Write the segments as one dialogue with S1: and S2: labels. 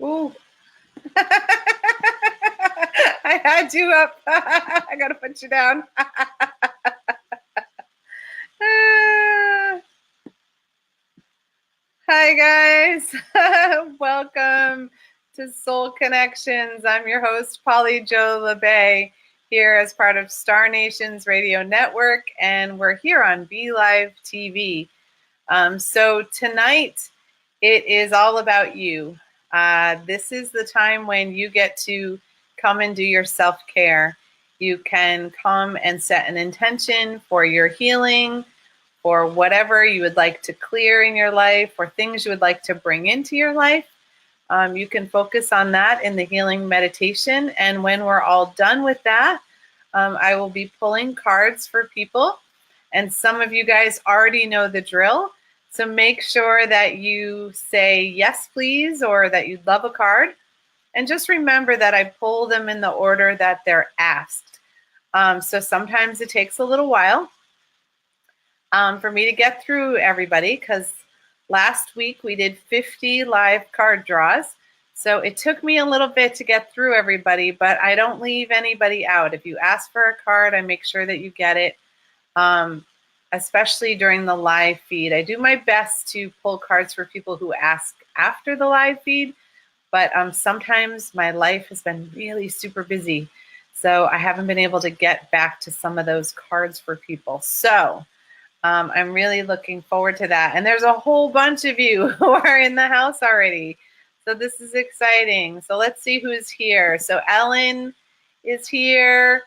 S1: Ooh. I had you up. I gotta put you down. Hi guys. Welcome to Soul Connections. I'm your host, Polly Jo Labbé, here as part of Star Nation's radio network, and we're here on Be Live TV. So tonight it is all about you. This is the time when you get to come and do your self-care. You can come and set an intention for your healing, or whatever you would like to clear in your life, or things you would like to bring into your life. You can focus on that in the healing meditation. And when we're all done with that, I will be pulling cards for people. And some of you guys already know the drill. So make sure that you say yes, please, or that you'd love a card. And just remember that I pull them in the order that they're asked. So sometimes it takes a little while for me to get through everybody, because last week we did 50 live card draws. So it took me a little bit to get through everybody, but I don't leave anybody out. If you ask for a card, I make sure that you get it, especially during the live feed. I do my best to pull cards for people who ask after the live feed, but sometimes my life has been really super busy. So I haven't been able to get back to some of those cards for people. So I'm really looking forward to that. And there's a whole bunch of you who are in the house already. So this is exciting. So let's see who's here. So Ellen is here,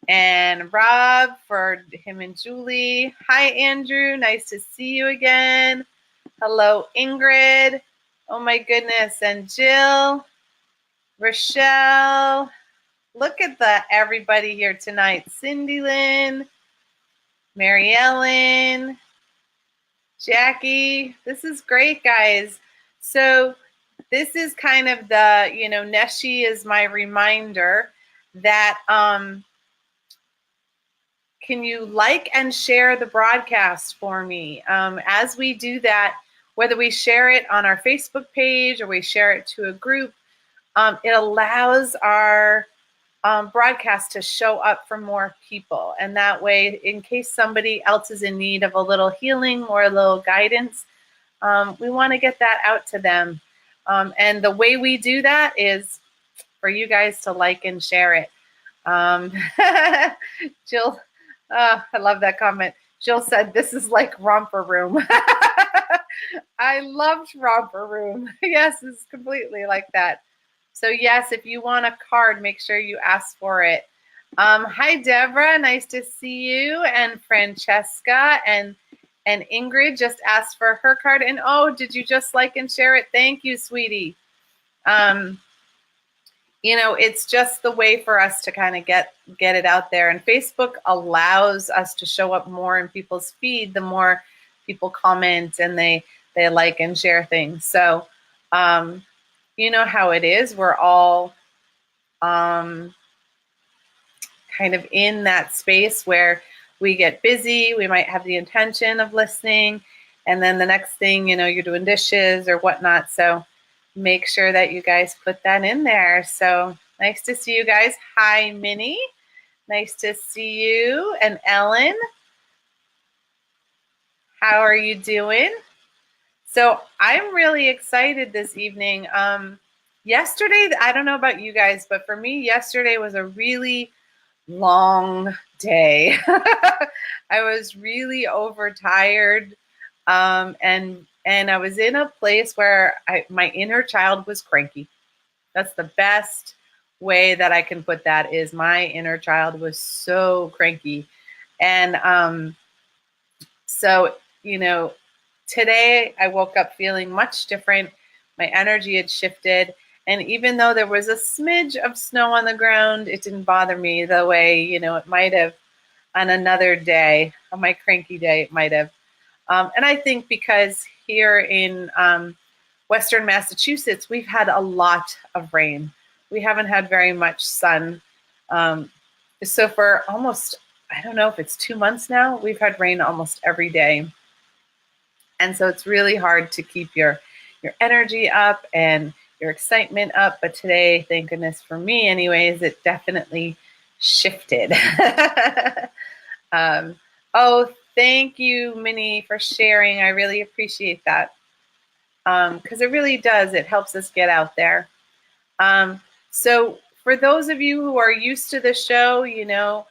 S1: and Rob for him and Julie. Hi, Andrew. Nice to see you again. Hello, Ingrid. Oh my goodness. And Jill, Rochelle. Look at everybody here tonight. Cindy Lynn, Mary Ellen, Jackie. This is great, guys. So this is kind of the, Neshi is my reminder that can you like and share the broadcast for me? As we do that, whether we share it on our Facebook page or we share it to a group, it allows our broadcast to show up for more people. And that way, in case somebody else is in need of a little healing or a little guidance, we want to get that out to them. And the way we do that is for you guys to like and share it. Jill, I love that comment. Jill said, this is like Romper Room. I loved Romper Room. Yes, it's completely like that. So yes, if you want a card, make sure you ask for it. Hi, Deborah. Nice to see you. And Francesca and Ingrid just asked for her card. And oh, did you just like and share it? Thank you, sweetie. It's just the way for us to kind of get it out there. And Facebook allows us to show up more in people's feed the more people comment and they like and share things. So, you know how it is. We're all kind of in that space where we get busy. We might have the intention of listening, and then the next thing, you're doing dishes or whatnot. So make sure that you guys put that in there. So nice to see you guys. Hi, Minnie. Nice to see you. And Ellen, how are you doing? So I'm really excited this evening. Yesterday, I don't know about you guys, but for me, yesterday was a really long day. I was really overtired, and I was in a place where my inner child was cranky. That's the best way that I can put that, is my inner child was so cranky. And so, today I woke up feeling much different. My energy had shifted. And even though there was a smidge of snow on the ground, it didn't bother me the way, it might have on another day, on my cranky day, it might have. And I think because here in Western Massachusetts, we've had a lot of rain. We haven't had very much sun. So for almost, I don't know if it's 2 months now, we've had rain almost every day. And so it's really hard to keep your energy up and your excitement up. But today, thank goodness for me anyways, it definitely shifted. Oh, thank you, Minnie, for sharing. I really appreciate that. Because it really does. It helps us get out there. So for those of you who are used to the show, you know,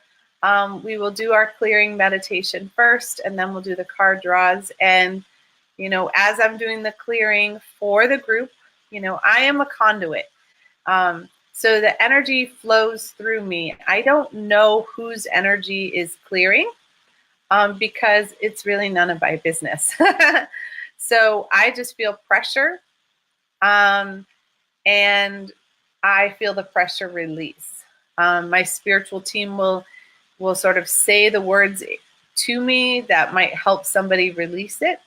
S1: we will do our clearing meditation first, and then we'll do the card draws. And, you know, as I'm doing the clearing for the group, you know, I am a conduit. So the energy flows through me. I don't know whose energy is clearing because it's really none of my business. So I just feel pressure. And I feel the pressure release. My spiritual team will sort of say the words to me that might help somebody release it,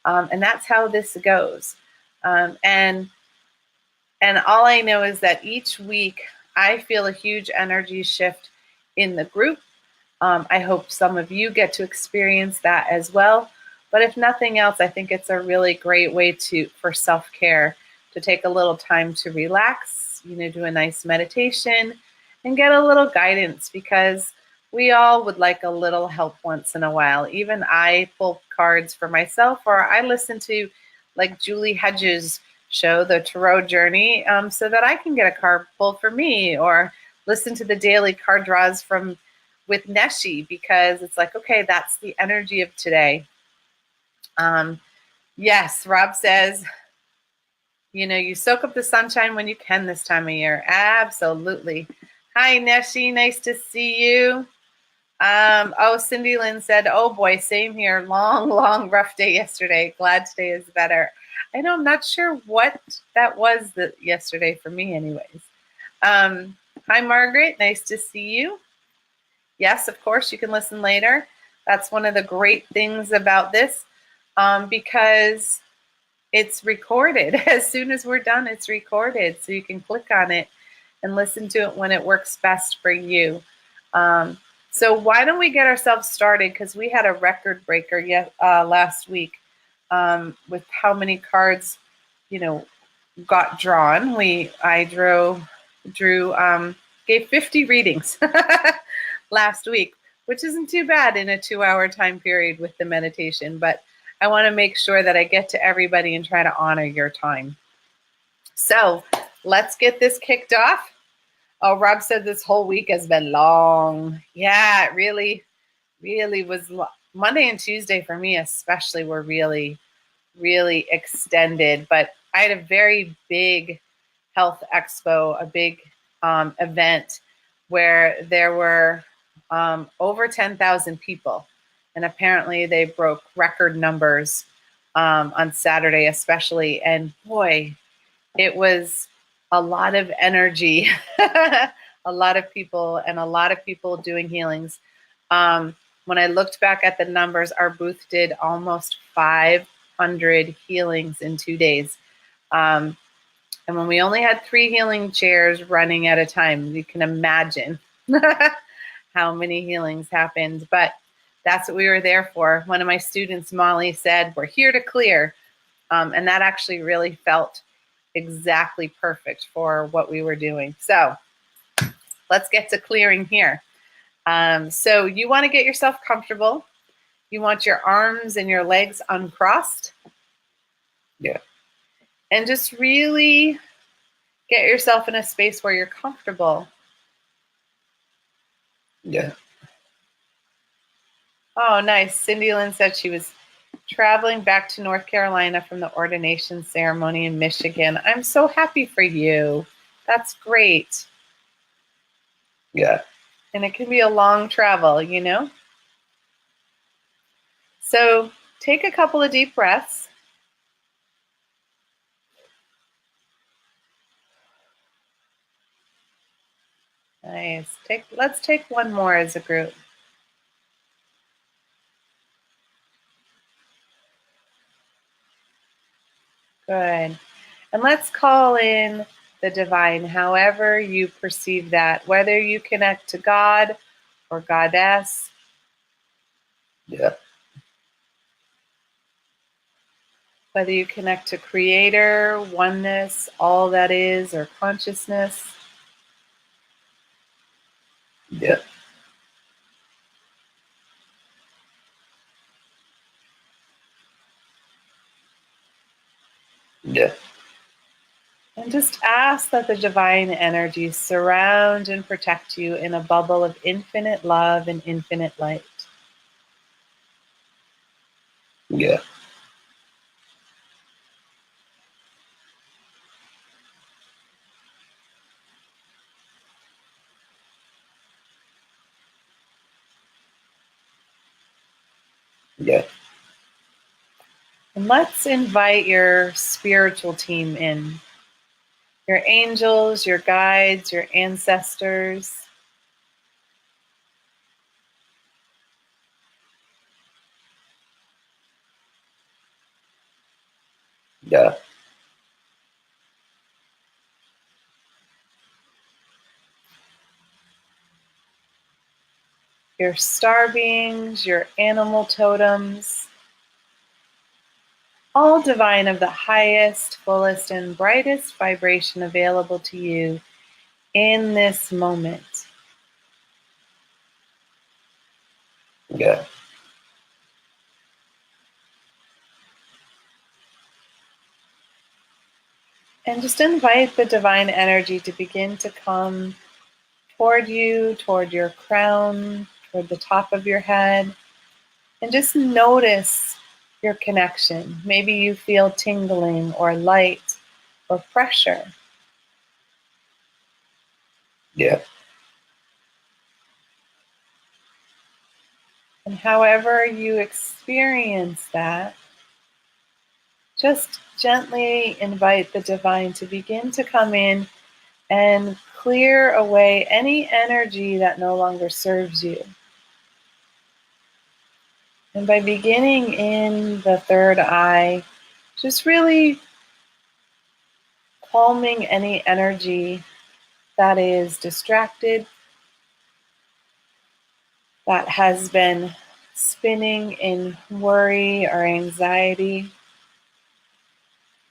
S1: and that's how this goes. And all I know is that each week I feel a huge energy shift in the group. I hope some of you get to experience that as well. But if nothing else, I think it's a really great way for self-care, to take a little time to relax, you know, do a nice meditation and get a little guidance, because we all would like a little help once in a while. Even I pull cards for myself, or I listen to like Julie Hedges' show, The Tarot Journey, so that I can get a card pulled for me, or listen to the daily card draws with Neshi, because it's like, okay, that's the energy of today. Yes, Rob says, you know, you soak up the sunshine when you can this time of year. Absolutely. Hi, Neshi. Nice to see you. Oh, Cindy Lynn said, oh boy, same here. Long, rough day yesterday. Glad today is better. I know, I'm not sure what that was yesterday for me anyways. Hi, Margaret. Nice to see you. Yes, of course, you can listen later. That's one of the great things about this, because it's recorded. As soon as we're done, it's recorded. So you can click on it and listen to it when it works best for you. So why don't we get ourselves started? Because we had a record breaker last week with how many cards, you know, got drawn. I gave 50 readings last week, which isn't too bad in a 2-hour time period with the meditation. But I want to make sure that I get to everybody and try to honor your time. So let's get this kicked off. Oh, Rob said this whole week has been long. Yeah, it really was. Monday and Tuesday for me especially were really, really extended. But I had a very big health expo, a big event where there were over 10,000 people. And apparently they broke record numbers on Saturday especially. And boy, it was a lot of energy, a lot of people, and a lot of people doing healings. When I looked back at the numbers, our booth did almost 500 healings in 2 days. And when we only had 3 healing chairs running at a time, you can imagine how many healings happened. But that's what we were there for. One of my students, Molly, said, we're here to clear. And that actually really felt exactly perfect for what we were doing. So let's get to clearing here. So you want to get yourself comfortable. You want your arms and your legs uncrossed. Yeah. And just really get yourself in a space where you're comfortable. Yeah. Oh, nice. Cindy Lynn said she was traveling back to North Carolina from the ordination ceremony in Michigan. I'm so happy for you. That's great. Yeah. And it can be a long travel, you know? So take a couple of deep breaths. Nice. Let's take one more as a group. Good. And let's call in the divine, however you perceive that, whether you connect to God or Goddess. Yeah. Whether you connect to creator, oneness, all that is, or consciousness.
S2: Yeah. Yeah.
S1: And just ask that the divine energies surround and protect you in a bubble of infinite love and infinite light.
S2: Yeah. Yeah.
S1: And let's invite your spiritual team in. Your angels, your guides, your ancestors.
S2: Yeah.
S1: Your star beings, your animal totems, all divine of the highest, fullest, and brightest vibration available to you in this moment.
S2: Yeah.
S1: And just invite the divine energy to begin to come toward you, toward your crown, toward the top of your head, and just notice your connection. Maybe you feel tingling or light or pressure.
S2: Yeah.
S1: And however you experience that, just gently invite the divine to begin to come in and clear away any energy that no longer serves you. And by beginning in the third eye, just really calming any energy that is distracted, that has been spinning in worry or anxiety.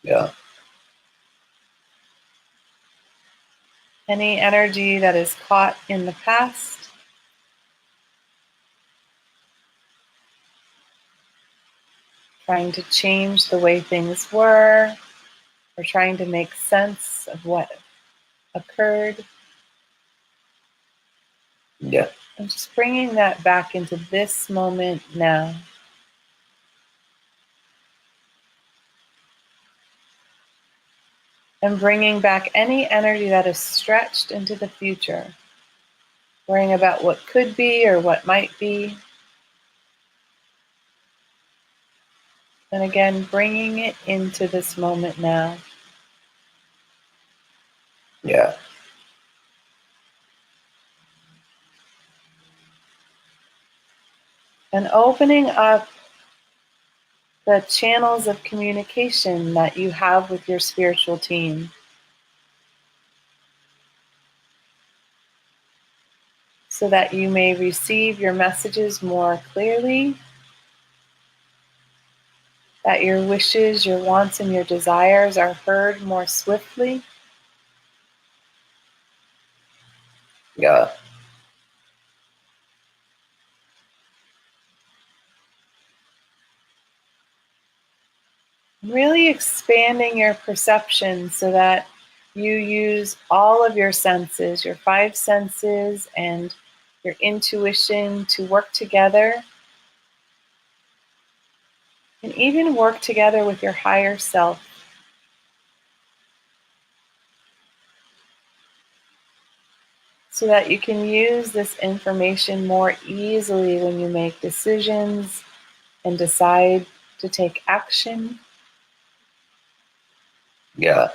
S2: Yeah.
S1: Any energy that is caught in the past. Trying to change the way things were, or trying to make sense of what occurred.
S2: Yeah.
S1: And just bringing that back into this moment now. And bringing back any energy that is stretched into the future, worrying about what could be or what might be. And again, bringing it into this moment now.
S2: Yeah.
S1: And opening up the channels of communication that you have with your spiritual team, so that you may receive your messages more clearly, that your wishes, your wants, and your desires are heard more swiftly.
S2: Yeah.
S1: Really expanding your perception so that you use all of your senses, your five senses, and your intuition to work together, and even work together with your higher self, so that you can use this information more easily when you make decisions and decide to take action.
S2: Yeah.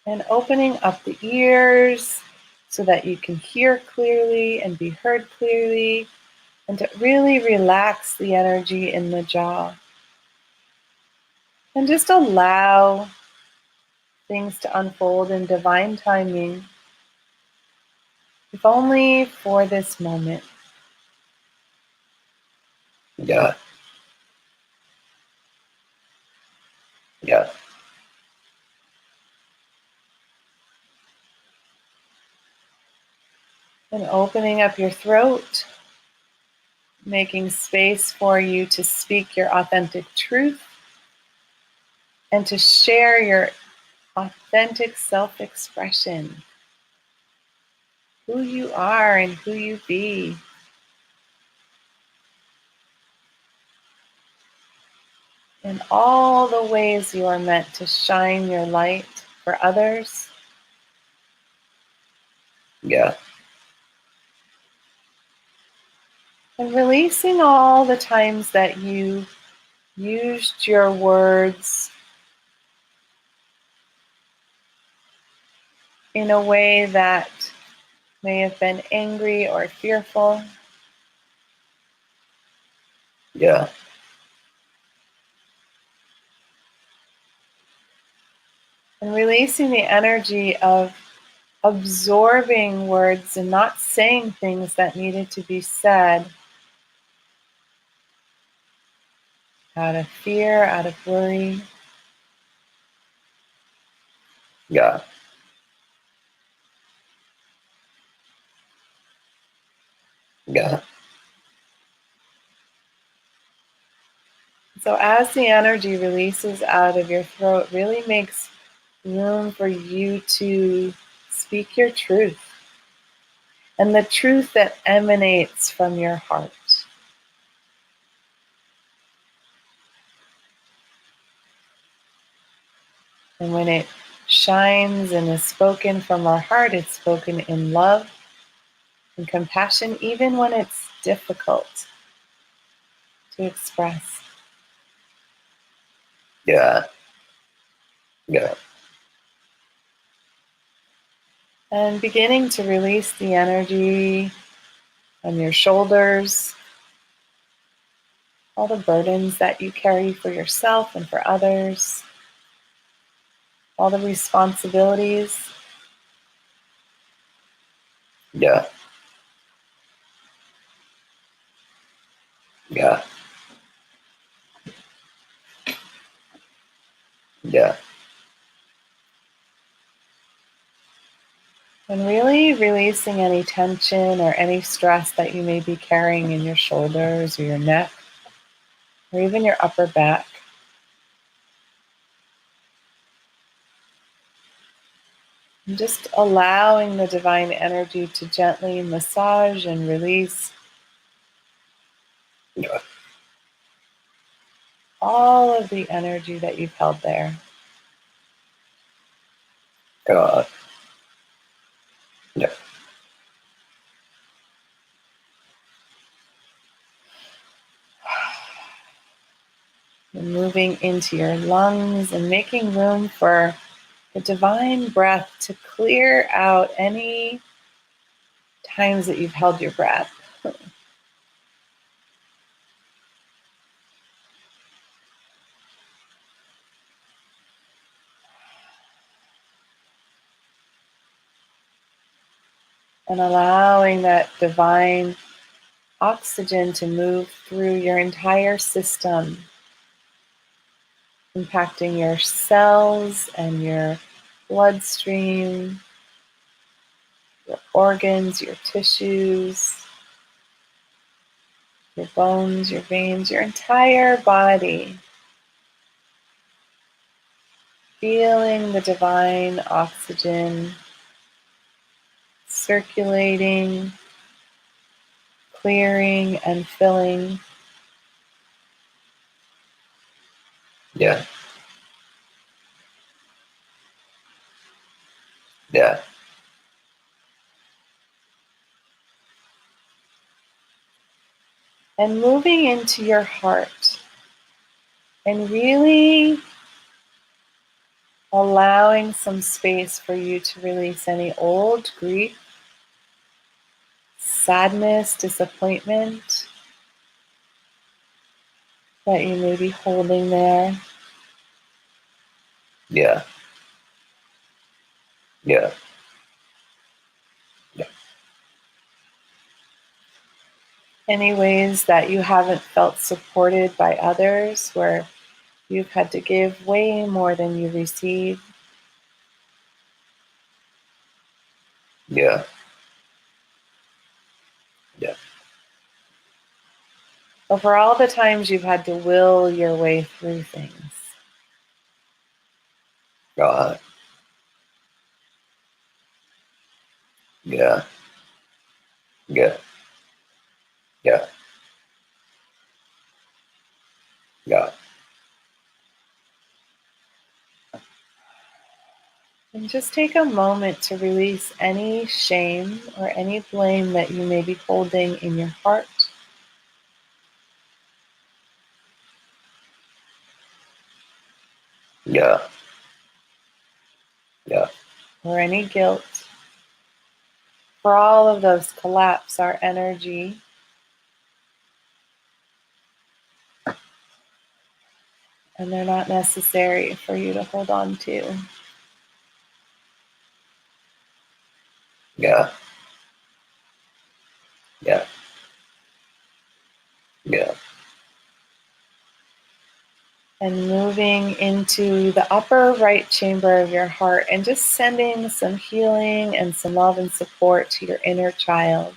S1: And opening up the ears so that you can hear clearly and be heard clearly, and to really relax the energy in the jaw. And just allow things to unfold in divine timing, if only for this moment.
S2: Yeah. Yeah.
S1: And opening up your throat, making space for you to speak your authentic truth and to share your authentic self-expression, who you are and who you be. In all the ways you are meant to shine your light for others.
S2: Yeah.
S1: And releasing all the times that you used your words in a way that may have been angry or fearful.
S2: Yeah.
S1: And releasing the energy of absorbing words and not saying things that needed to be said out of fear, out of worry.
S2: Yeah. Yeah.
S1: So as the energy releases out of your throat, really makes room for you to speak your truth and the truth that emanates from your heart. And when it shines and is spoken from our heart, it's spoken in love and compassion, even when it's difficult to express.
S2: Yeah. Yeah.
S1: And beginning to release the energy on your shoulders, all the burdens that you carry for yourself and for others, all the responsibilities.
S2: Yeah. Yeah. Yeah.
S1: And really releasing any tension or any stress that you may be carrying in your shoulders or your neck or even your upper back. And just allowing the divine energy to gently massage and release
S2: Yeah.
S1: all of the energy that you've held there.
S2: Yeah. Yeah.
S1: And moving into your lungs and making room for the divine breath to clear out any times that you've held your breath. And allowing that divine oxygen to move through your entire system, impacting your cells and your bloodstream, your organs, your tissues, your bones, your veins, your entire body. Feeling the divine oxygen circulating, clearing, and filling.
S2: Yeah. Yeah.
S1: And moving into your heart and really allowing some space for you to release any old grief, sadness, disappointment that you may be holding there.
S2: Yeah. Yeah. Yeah.
S1: Any ways that you haven't felt supported by others, where you've had to give way more than you receive?
S2: Yeah. Yeah.
S1: But for all the times you've had to will your way through things.
S2: God. Yeah. Yeah. Yeah. Yeah.
S1: And just take a moment to release any shame or any blame that you may be holding in your heart,
S2: Yeah. Yeah.
S1: or any guilt. For all of those, collapse our energy and they're not necessary for you to hold on to.
S2: Yeah. Yeah. Yeah.
S1: And moving into the upper right chamber of your heart and just sending some healing and some love and support to your inner child,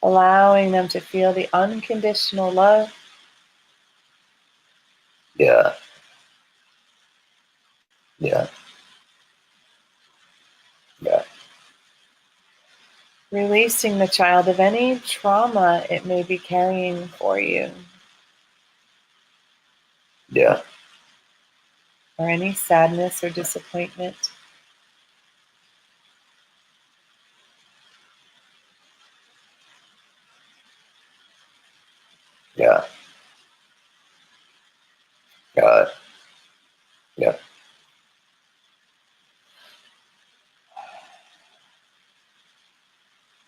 S1: allowing them to feel the unconditional love,
S2: Yeah. Yeah. Yeah.
S1: releasing the child of any trauma it may be carrying for you,
S2: Yeah.
S1: or any sadness or disappointment.
S2: Yeah. God. Yeah.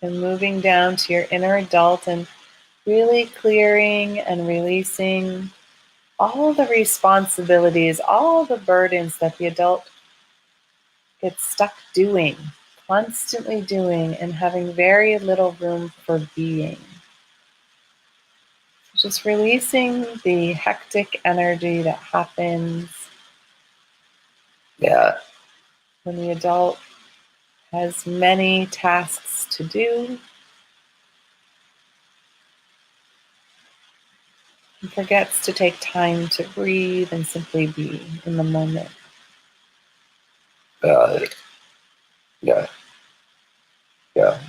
S1: And moving down to your inner adult and really clearing and releasing all the responsibilities, all the burdens that the adult gets stuck doing, constantly doing, and having very little room for being. Just releasing the hectic energy that happens
S2: Yeah.
S1: when the adult has many tasks to do and forgets to take time to breathe and simply be in the moment.
S2: God. Yeah. Yeah.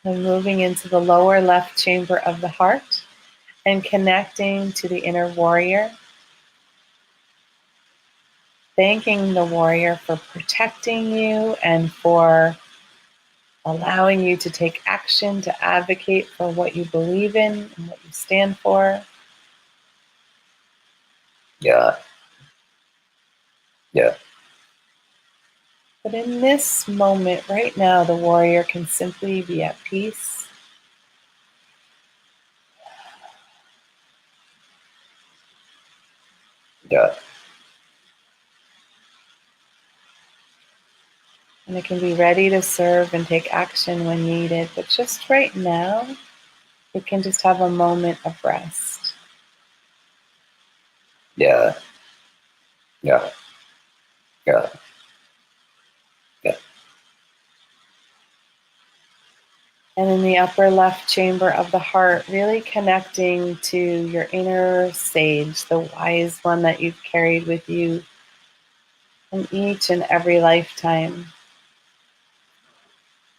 S1: And moving into the lower left chamber of the heart and connecting to the inner warrior, thanking the warrior for protecting you and for allowing you to take action to advocate for what you believe in and what you stand for.
S2: Yeah. Yeah.
S1: But in this moment, right now, the warrior can simply be at peace,
S2: Yeah.
S1: and it can be ready to serve and take action when needed. But just right now, it can just have a moment of rest.
S2: Yeah. Yeah. Yeah. Yeah.
S1: And in the upper left chamber of the heart, really connecting to your inner sage, the wise one that you've carried with you in each and every lifetime.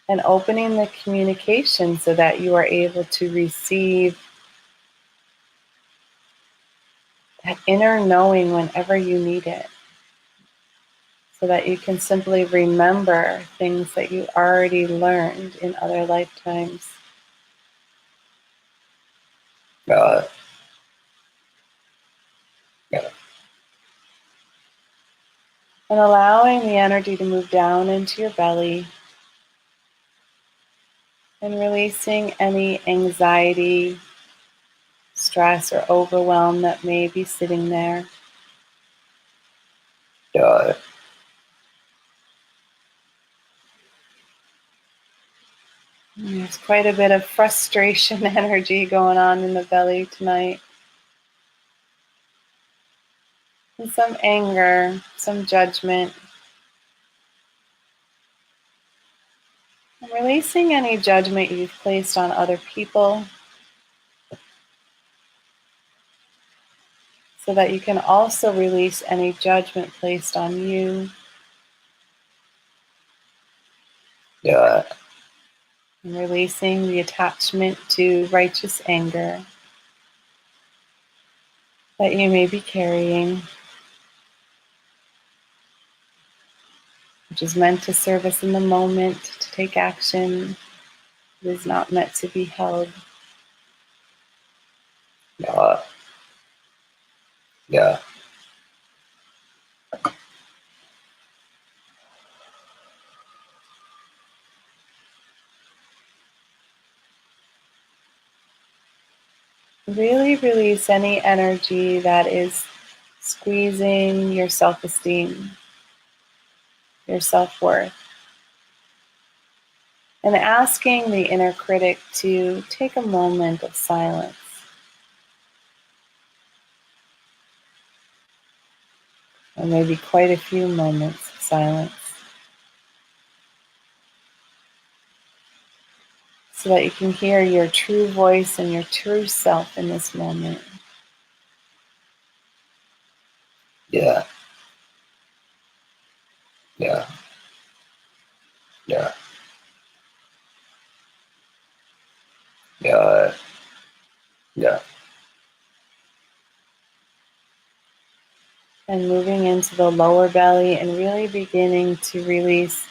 S1: And opening the communication so that you are able to receive that inner knowing whenever you need it. So that you can simply remember things that you already learned in other lifetimes.
S2: God. Yeah.
S1: And allowing the energy to move down into your belly and releasing any anxiety, stress, or overwhelm that may be sitting there.
S2: God.
S1: There's quite a bit of frustration energy going on in the belly tonight. And some anger, some judgment. And releasing any judgment you've placed on other people so that you can also release any judgment placed on you.
S2: Yeah.
S1: And releasing the attachment to righteous anger that you may be carrying, which is meant to serve us in the moment, to take action. It is not meant to be held.
S2: Yeah. Yeah.
S1: Really release any energy that is squeezing your self-esteem, your self-worth, and asking the inner critic to take a moment of silence. Or maybe quite a few moments of silence, so that you can hear your true voice and your true self in this moment.
S2: Yeah. Yeah. Yeah. Yeah. Yeah.
S1: And moving into the lower belly and really beginning to release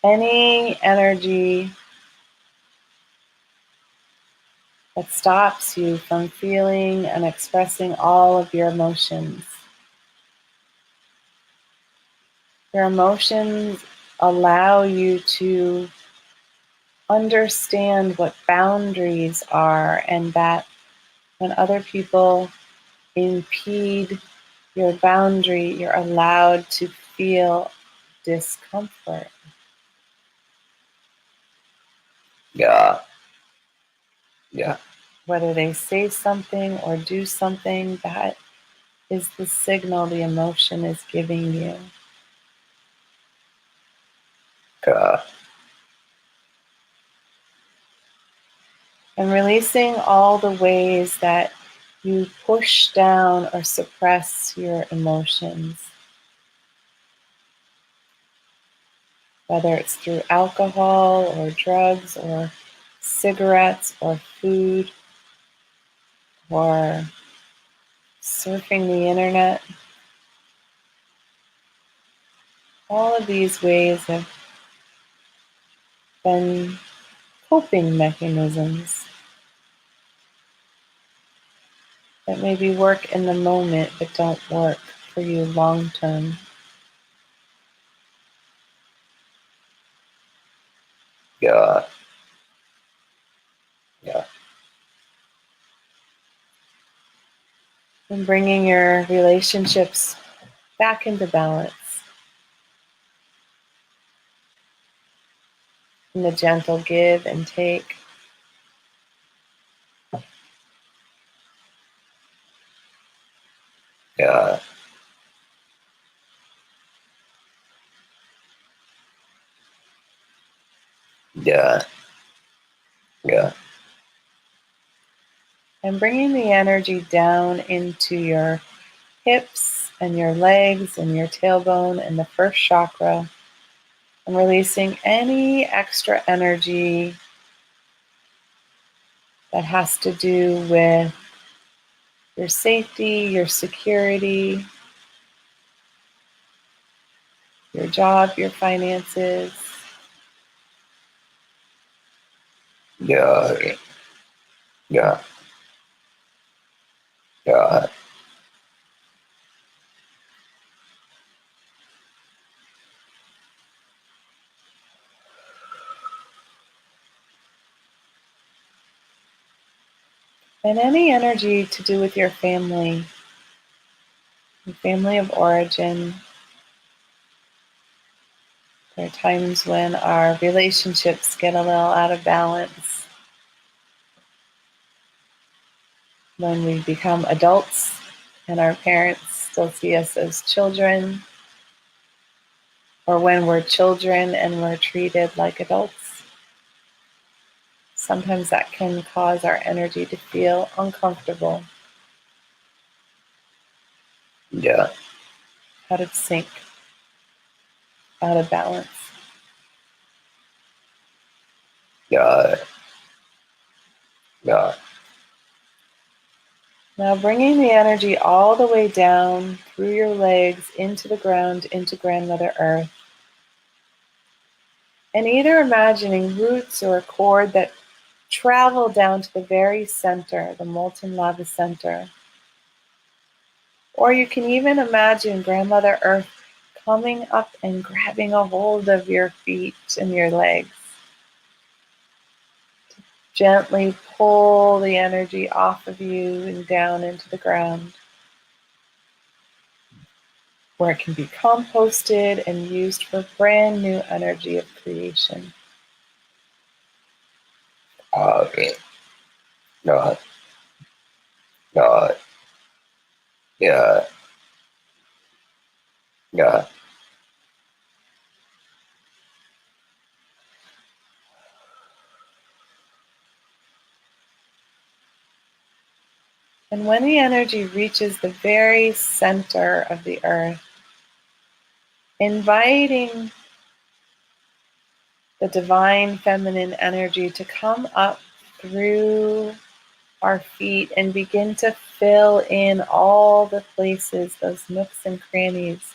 S1: any energy that stops you from feeling and expressing all of your emotions. Your emotions allow you to understand what boundaries are, and that when other people impede your boundary, you're allowed to feel discomfort.
S2: Yeah. Yeah.
S1: Whether they say something or do something, that is the signal the emotion is giving you.
S2: Yeah.
S1: And releasing all the ways that you push down or suppress your emotions, whether it's through alcohol or drugs or cigarettes or food or surfing the internet. All of these ways have been coping mechanisms that maybe work in the moment but don't work for you long term.
S2: Yeah. Yeah.
S1: And bringing your relationships back into balance in the gentle give and take.
S2: Yeah. Yeah. Yeah.
S1: And bringing the energy down into your hips and your legs and your tailbone and the first chakra, and releasing any extra energy that has to do with your safety, your security, your job, your finances.
S2: Yeah. Yeah. Yeah.
S1: And any energy to do with your family of origin, There are times when our relationships get a little out of balance, when we become adults and our parents still see us as children, or when we're children and we're treated like adults. Sometimes that can cause our energy to feel uncomfortable,
S2: Yeah.
S1: out of sync, out of balance.
S2: Got it. Got it.
S1: Now bringing the energy all the way down through your legs into the ground, into Grandmother Earth. And either imagining roots or a cord that travel down to the very center, the molten lava center. Or you can even imagine Grandmother Earth coming up and grabbing a hold of your feet and your legs. Gently pull the energy off of you and down into the ground, where it can be composted and used for brand new energy of creation.
S2: Okay. Got it. Got it. Yeah. Yeah.
S1: And when the energy reaches the very center of the earth, inviting the divine feminine energy to come up through our feet and begin to fill in all the places, those nooks and crannies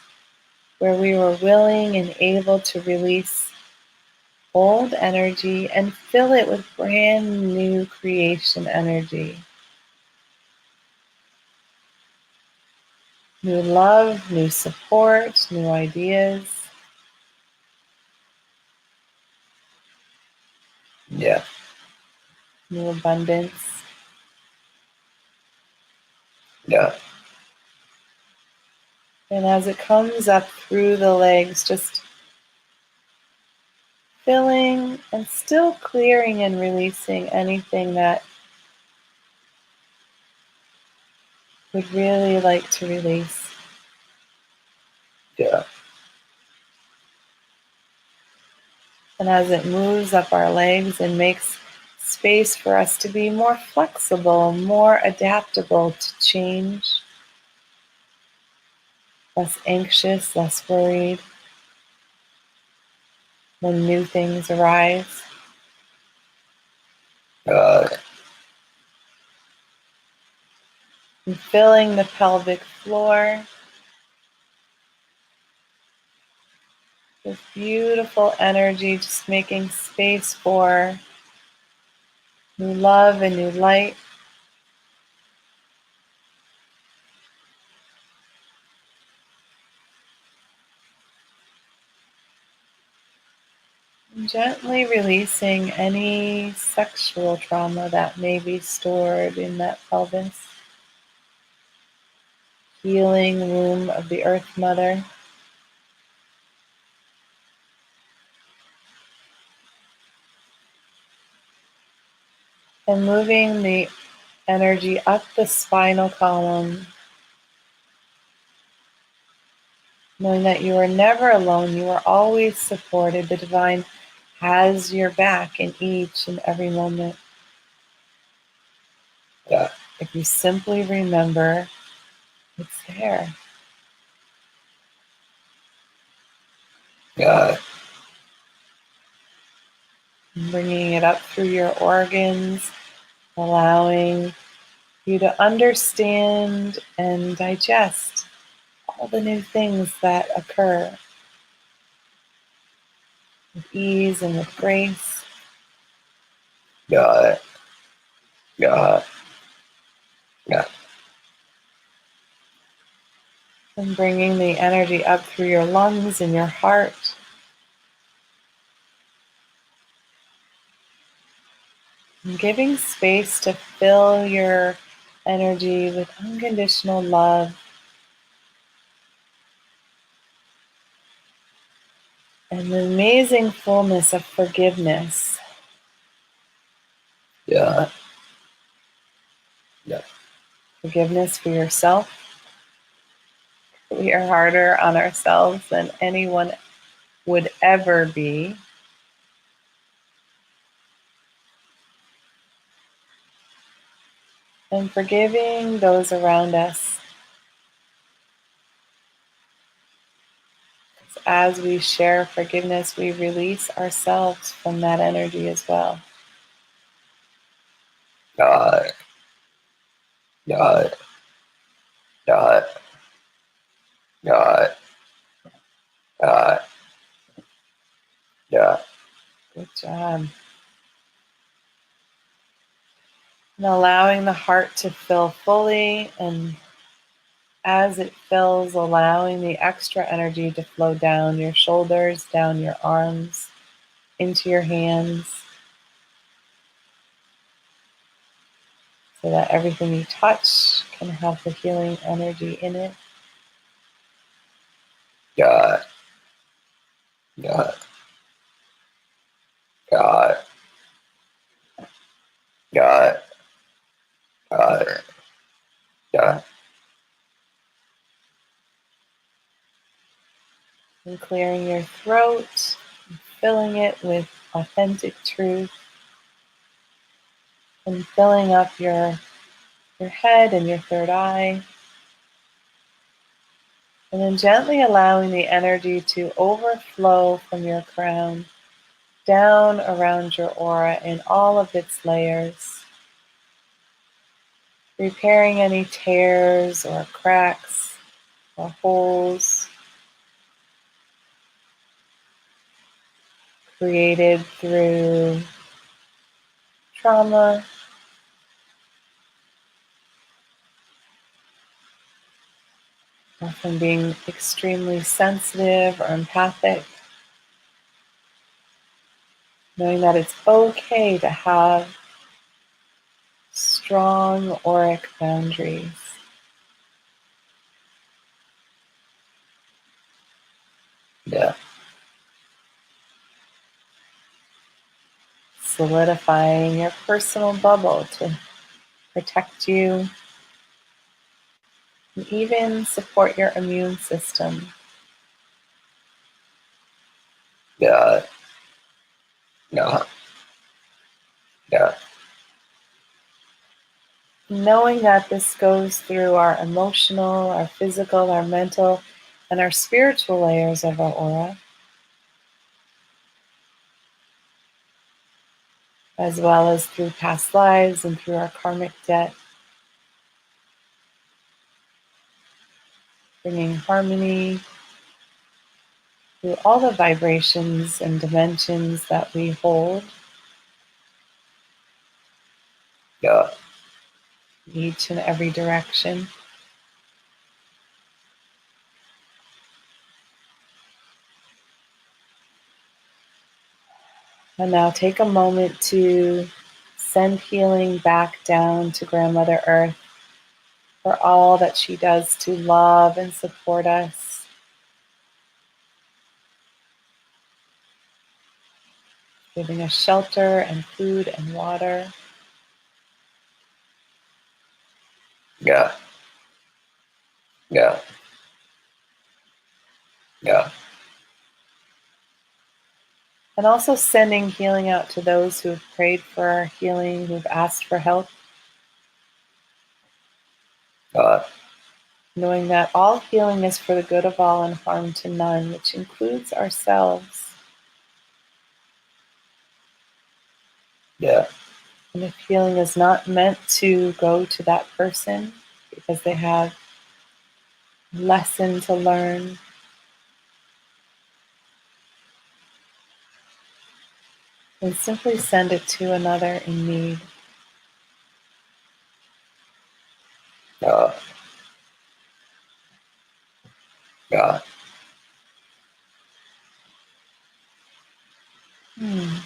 S1: where we were willing and able to release old energy and fill it with brand new creation energy. New love, new support, new ideas,
S2: Yeah.
S1: new abundance.
S2: Yeah.
S1: And as it comes up through the legs, just filling and still clearing and releasing anything that would really like to release.
S2: Yeah.
S1: And as it moves up our legs and makes space for us to be more flexible, more adaptable to change, less anxious, less worried when new things arise.
S2: Got it.
S1: And filling the pelvic floor with beautiful energy, just making space for new love and new light. And gently releasing any sexual trauma that may be stored in that pelvis. Healing womb of the Earth Mother. And moving the energy up the spinal column, knowing that you are never alone, you are always supported. The divine has your back in each and every moment.
S2: Yeah.
S1: If you simply remember, it's there.
S2: Got it.
S1: Bringing it up through your organs, allowing you to understand and digest all the new things that occur with ease and with grace.
S2: Got it. Got it. Yeah.
S1: And bringing the energy up through your lungs and your heart. And giving space to fill your energy with unconditional love. and the amazing fullness of forgiveness.
S2: Yeah. Yeah.
S1: Forgiveness for yourself. We are harder on ourselves than anyone would ever be. And forgiving those around us. As we share forgiveness, we release ourselves from that energy as well.
S2: Got it. Got it. Got it. Got it. Got it. Yeah.
S1: Good job. And allowing the heart to fill fully, and as it fills, allowing the extra energy to flow down your shoulders, down your arms, into your hands, so that everything you touch can have the healing energy in it.
S2: Got it. Got it. Got it. Got it. Got it. Got it.
S1: And clearing your throat, and filling it with authentic truth, and filling up your head and your third eye. And then gently allowing the energy to overflow from your crown down around your aura in all of its layers, repairing any tears or cracks or holes created through trauma, or from being extremely sensitive or empathic. Knowing that it's okay to have strong auric boundaries.
S2: Yeah.
S1: Solidifying your personal bubble to protect you and even support your immune system.
S2: Got it. Got it. Got it.
S1: Knowing that this goes through our emotional, our physical, our mental, and our spiritual layers of our aura, as well as through past lives and through our karmic debt, bringing harmony through all the vibrations and dimensions that we hold,
S2: Got it.
S1: each and every direction. And now take a moment to send healing back down to Grandmother Earth for all that she does to love and support us. Giving us shelter and food and water.
S2: Got it. Got it. Got it.
S1: And also sending healing out to those who have prayed for our healing, who've asked for help.
S2: Got it.
S1: Knowing that all healing is for the good of all and harm to none, which includes ourselves.
S2: Yeah.
S1: And if healing is not meant to go to that person because they have a lesson to learn, then simply send it to another in need.
S2: Got it. Got it.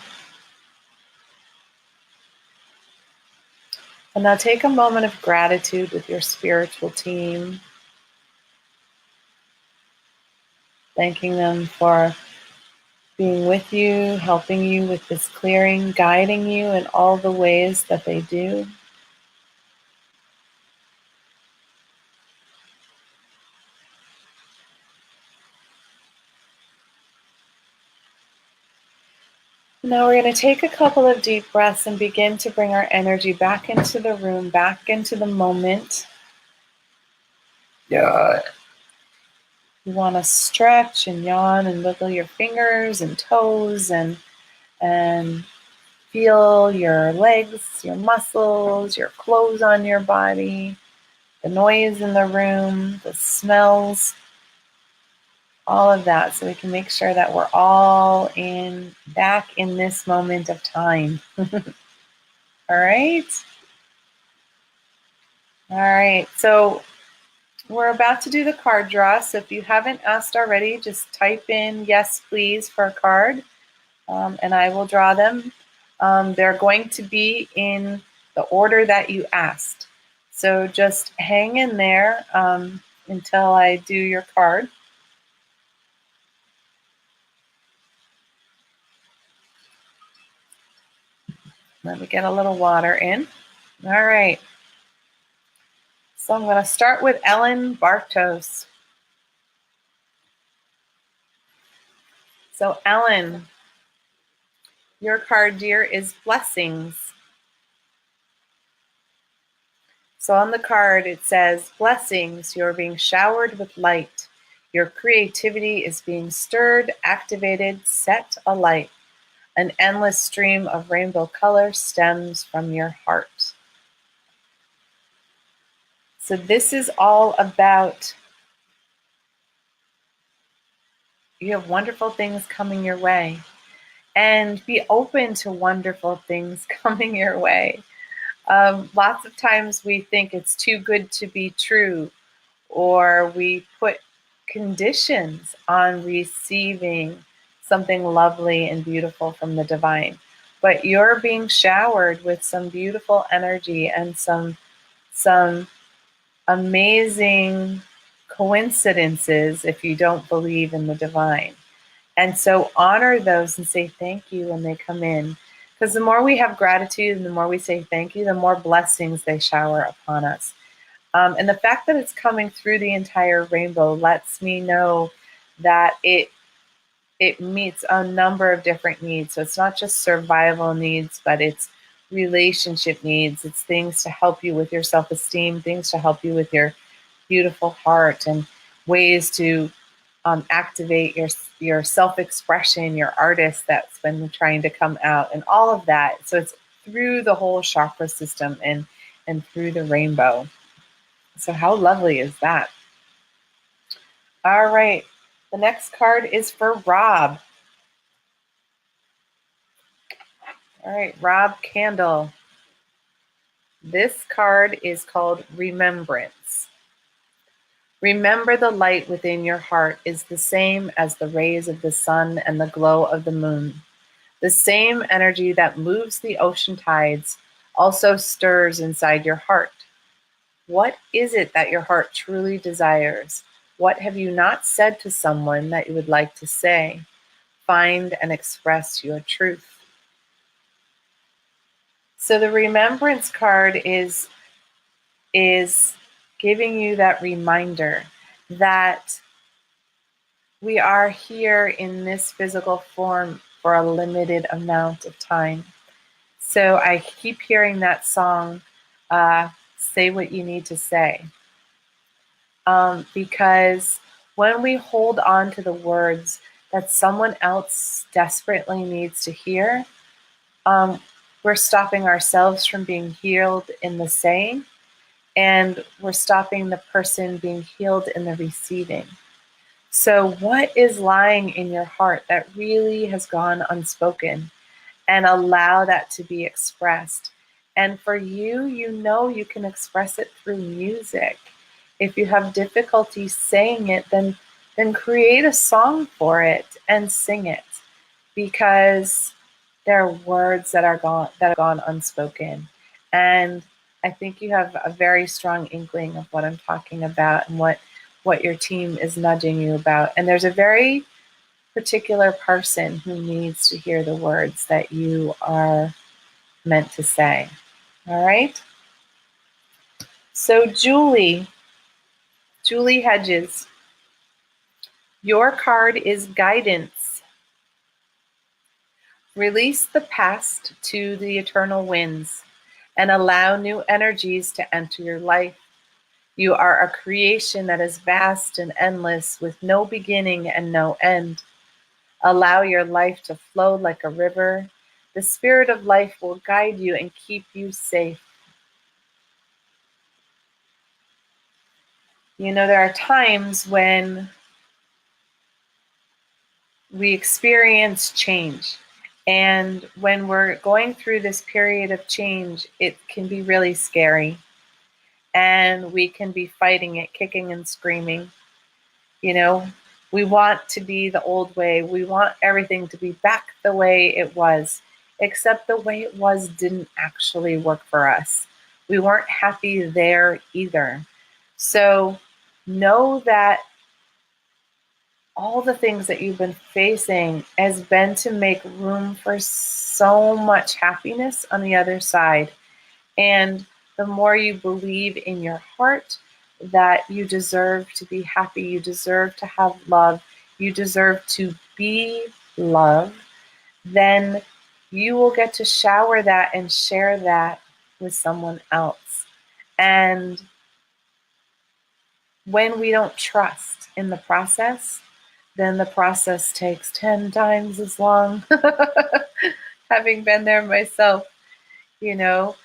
S1: And now take a moment of gratitude with your spiritual team, thanking them for being with you, helping you with this clearing, guiding you in all the ways that they do. Now we're going to take a couple of deep breaths and begin to bring our energy back into the room, back into the moment.
S2: Yeah.
S1: You want to stretch and yawn and wiggle your fingers and toes and feel your legs, your muscles, your clothes on your body, the noise in the room, the smells, all of that, so we can make sure that we're all back in this moment of time. All right. All right. So we're about to do the card draw. So if you haven't asked already, just type in yes, please for a card, and I will draw them. They're going to be in the order that you asked. So just hang in there until I do your card. Let me get a little water in. All right. So I'm going to start with Ellen Bartos. So Ellen, your card, dear, is blessings. So on the card, it says, blessings, you're being showered with light. Your creativity is being stirred, activated, set alight. An endless stream of rainbow color stems from your heart. So this is all about, you have wonderful things coming your way. And be open to wonderful things coming your way. Lots of times we think it's too good to be true, or we put conditions on receiving something lovely and beautiful from the divine. But you're being showered with some beautiful energy and some amazing coincidences if you don't believe in the divine. And so honor those and say thank you when they come in. Because the more we have gratitude and the more we say thank you, the more blessings they shower upon us. And the fact that it's coming through the entire rainbow lets me know that it meets a number of different needs. So it's not just survival needs, but it's relationship needs. It's things to help you with your self-esteem, things to help you with your beautiful heart, and ways to activate your self-expression, your artist that's been trying to come out, and all of that. So it's through the whole chakra system and through the rainbow. So how lovely is that? All right, the next card is for Rob. All right, Rob Candle. This card is called Remembrance. Remember, the light within your heart is the same as the rays of the sun and the glow of the moon. The same energy that moves the ocean tides also stirs inside your heart. What is it that your heart truly desires? What have you not said to someone that you would like to say? Find and express your truth. So the remembrance card is giving you that reminder that we are here in this physical form for a limited amount of time. So I keep hearing that song, Say What You Need to Say. Because when we hold on to the words that someone else desperately needs to hear, we're stopping ourselves from being healed in the saying, and we're stopping the person being healed in the receiving. So what is lying in your heart that really has gone unspoken? And allow that to be expressed. And for you, you can express it through music. If you have difficulty saying it, then create a song for it and sing it, because there are words that have gone unspoken. And I think you have a very strong inkling of what I'm talking about and what your team is nudging you about. And there's a very particular person who needs to hear the words that you are meant to say. All right? So Julie Hedges, your card is guidance. Release the past to the eternal winds and allow new energies to enter your life. You are a creation that is vast and endless with no beginning and no end. Allow your life to flow like a river. The spirit of life will guide you and keep you safe. You know, there are times when we experience change. And when we're going through this period of change, it can be really scary. And we can be fighting it, kicking and screaming. You know, we want to be the old way. We want everything to be back the way it was, except the way it was didn't actually work for us. We weren't happy there either. So know that all the things that you've been facing has been to make room for so much happiness on the other side. And the more you believe in your heart that you deserve to be happy, you deserve to have love, you deserve to be love, then you will get to shower that and share that with someone else. And when we don't trust in the process, then the process takes 10 times as long. Having been there myself, you know,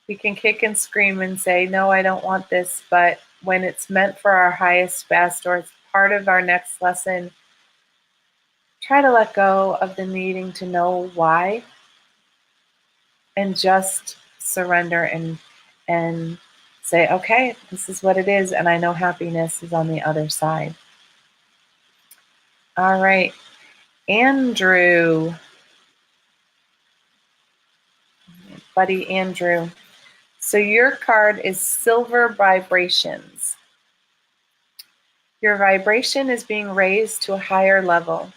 S1: we can kick and scream and say, no, I don't want this. But when it's meant for our highest best, or it's part of our next lesson, try to let go of the needing to know why and just surrender and say, okay, this is what it is. And I know happiness is on the other side. All right. Andrew, buddy Andrew. So your card is Silver Vibrations. Your vibration is being raised to a higher level.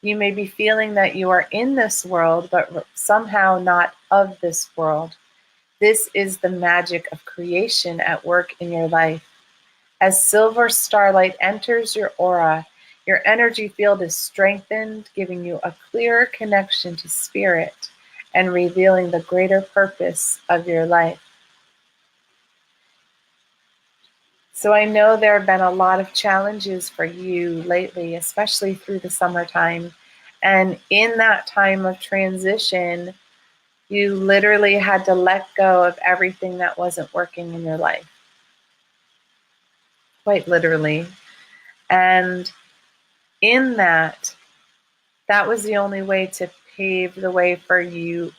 S1: You may be feeling that you are in this world, but somehow not of this world. This is the magic of creation at work in your life. As silver starlight enters your aura, your energy field is strengthened, giving you a clearer connection to spirit and revealing the greater purpose of your life. So I know there have been a lot of challenges for you lately, especially through the summertime. And in that time of transition, you literally had to let go of everything that wasn't working in your life. Quite literally. And in that was the only way to pave the way for you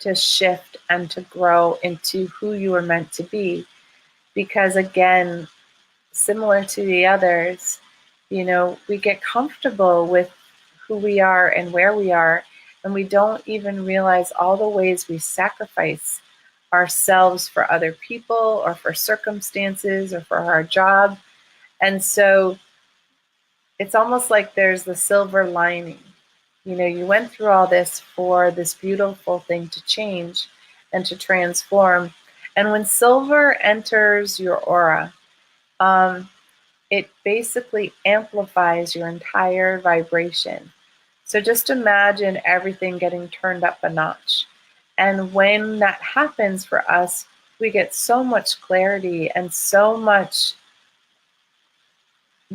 S1: to shift and to grow into who you were meant to be. Because again, similar to the others, you know, we get comfortable with who we are and where we are, and we don't even realize all the ways we sacrifice ourselves for other people or for circumstances or for our job. And so it's almost like there's the silver lining. You know, you went through all this for this beautiful thing to change and to transform. And when silver enters your aura, it basically amplifies your entire vibration. So just imagine everything getting turned up a notch. And when that happens for us, we get so much clarity and so much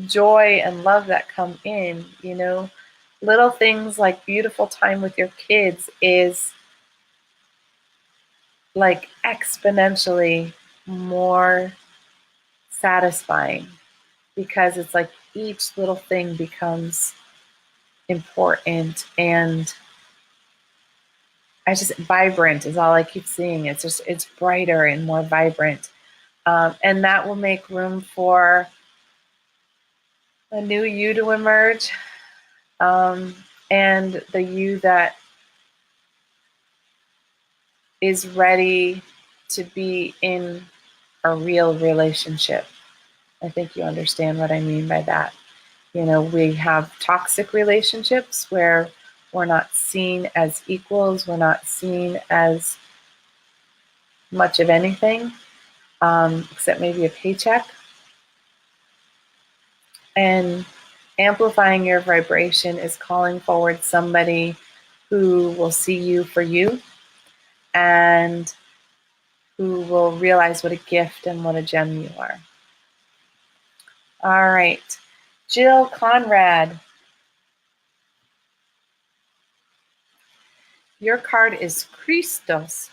S1: joy and love that come in, you know. Little things like beautiful time with your kids is like exponentially more satisfying because it's like each little thing becomes important, and vibrant is all I keep seeing. It's brighter and more vibrant, and that will make room for a new you to emerge, and the you that is ready to be in a real relationship. I think you understand what I mean by that. We have toxic relationships where we're not seen as equals, we're not seen as much of anything, except maybe a paycheck. And amplifying your vibration is calling forward somebody who will see you for you and who will realize what a gift and what a gem you are. All right. Jill Conrad. Your card is Christos.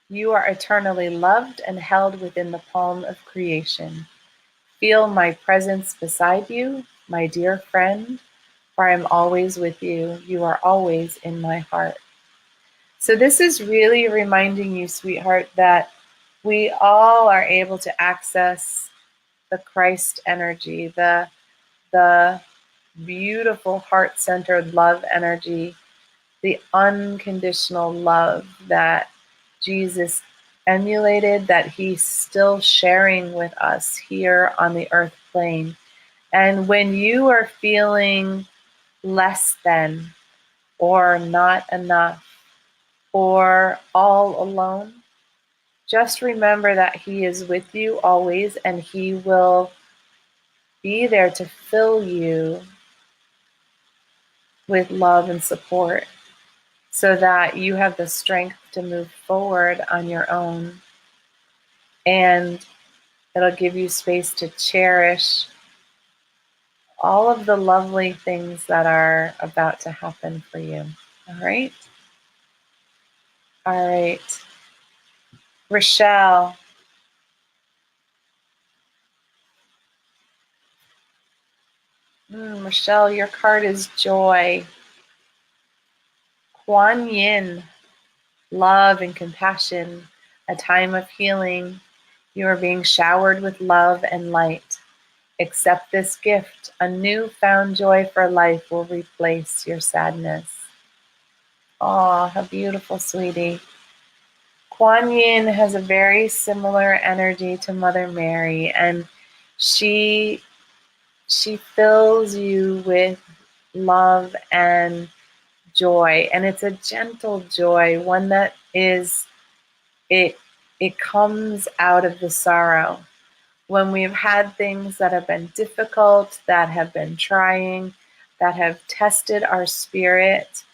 S1: You are eternally loved and held within the palm of creation. Feel my presence beside you, my dear friend, for I am always with you. You are always in my heart. So this is really reminding you, sweetheart, that we all are able to access the Christ energy, the beautiful heart-centered love energy, the unconditional love that Jesus emulated, that he's still sharing with us here on the earth plane. And when you are feeling less than, or not enough, or all alone, just remember that he is with you always, and he will be there to fill you with love and support so that you have the strength to move forward on your own. And it'll give you space to cherish all of the lovely things that are about to happen for you. All right? All right. Rochelle. Rochelle, your card is joy. Kuan Yin, love and compassion, a time of healing. You are being showered with love and light. Accept this gift. A newfound joy for life will replace your sadness. Oh, how beautiful, sweetie. Kuan Yin has a very similar energy to Mother Mary, and she fills you with love and joy, and it's a gentle joy, one that is it comes out of the sorrow. When we've had things that have been difficult, that have been trying, that have tested our spirit,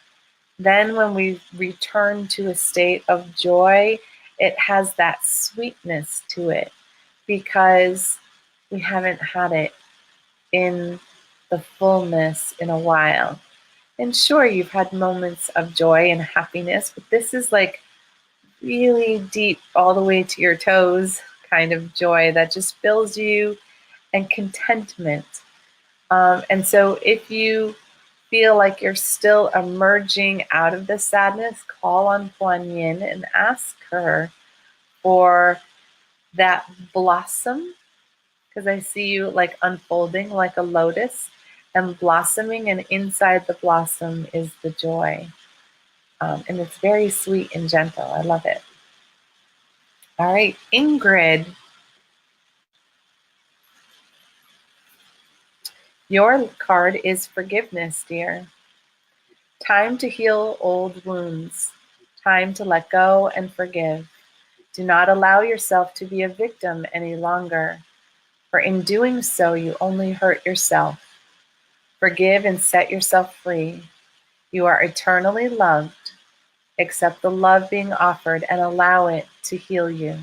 S1: then when we return to a state of joy, it has that sweetness to it because we haven't had it in the fullness in a while. And sure, you've had moments of joy and happiness, but this is like really deep, all the way to your toes kind of joy that just fills you, and contentment. And so if you feel like you're still emerging out of the sadness, call on Kuan Yin and ask her for that blossom, because I see you like unfolding like a lotus and blossoming, and inside the blossom is the joy. And it's very sweet and gentle. I love it. All right, Ingrid. Your card is forgiveness, dear. Time to heal old wounds. Time to let go and forgive. Do not allow yourself to be a victim any longer, for in doing so, you only hurt yourself. Forgive and set yourself free. You are eternally loved. Accept the love being offered and allow it to heal you.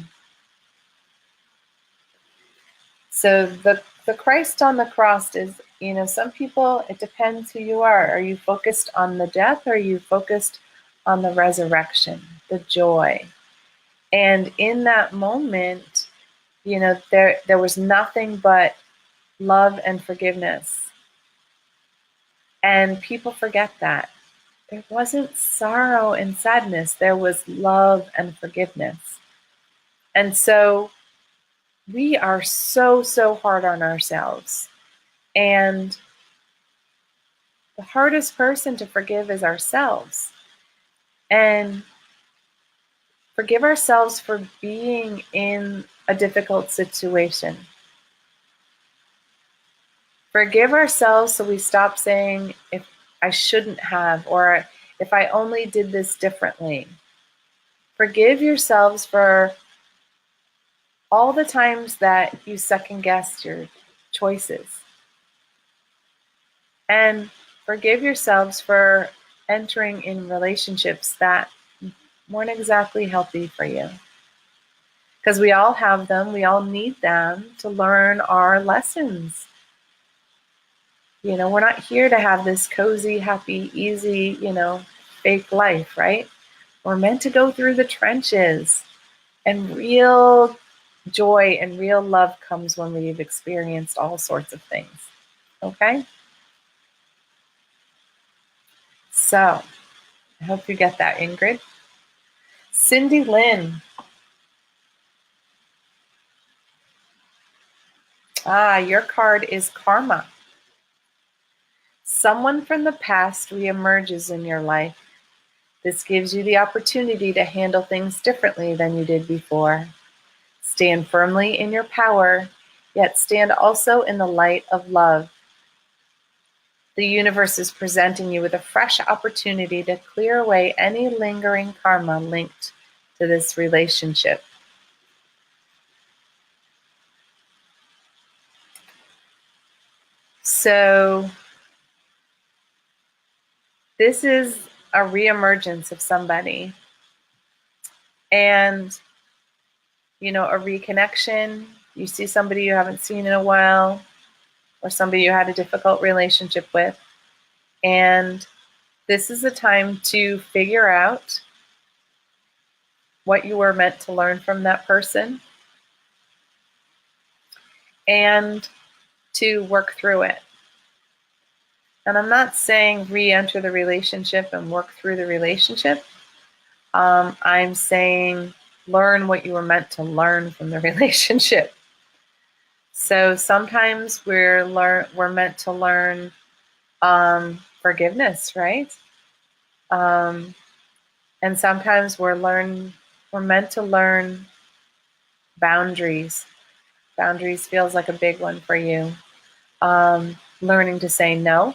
S1: So the Christ on the cross is, some people, it depends who you are. Are you focused on the death, or are you focused on the resurrection, the joy? And in that moment, there was nothing but love and forgiveness. And people forget that. There wasn't sorrow and sadness. There was love and forgiveness. And so we are so, so hard on ourselves. And the hardest person to forgive is ourselves. And forgive ourselves for being in a difficult situation. Forgive ourselves so we stop saying, if I shouldn't have, or if I only did this differently. Forgive yourselves for all the times that you second guessed your choices. And forgive yourselves for entering in relationships that weren't exactly healthy for you. Because we all have them, we all need them to learn our lessons. You know, we're not here to have this cozy, happy, easy, fake life, right? We're meant to go through the trenches. And real joy and real love comes when we've experienced all sorts of things. Okay? So, I hope you get that, Ingrid. Cindy Lynn. Your card is karma. Someone from the past reemerges in your life. This gives you the opportunity to handle things differently than you did before. Stand firmly in your power, yet stand also in the light of love. The universe is presenting you with a fresh opportunity to clear away any lingering karma linked to this relationship. So, this is a reemergence of somebody, and a reconnection. You see somebody you haven't seen in a while, or somebody you had a difficult relationship with, and this is a time to figure out what you were meant to learn from that person and to work through it. And I'm not saying re-enter the relationship and work through the relationship. I'm saying learn what you were meant to learn from the relationship. So sometimes we're meant to learn forgiveness, right? And sometimes we're meant to learn boundaries. Boundaries feels like a big one for you. Learning to say no,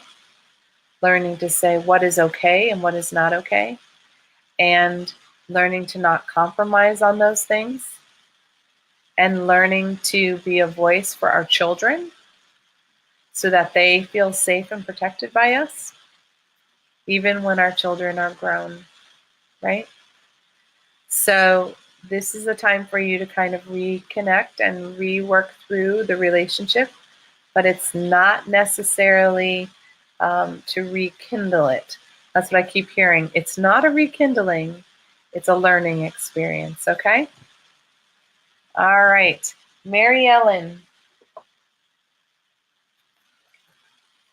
S1: learning to say what is okay and what is not okay, and learning to not compromise on those things, and learning to be a voice for our children so that they feel safe and protected by us, even when our children are grown, right? So this is a time for you to kind of reconnect and rework through the relationship, but it's not necessarily to rekindle it. That's what I keep hearing. It's not a rekindling, it's a learning experience, okay? All right. Mary Ellen,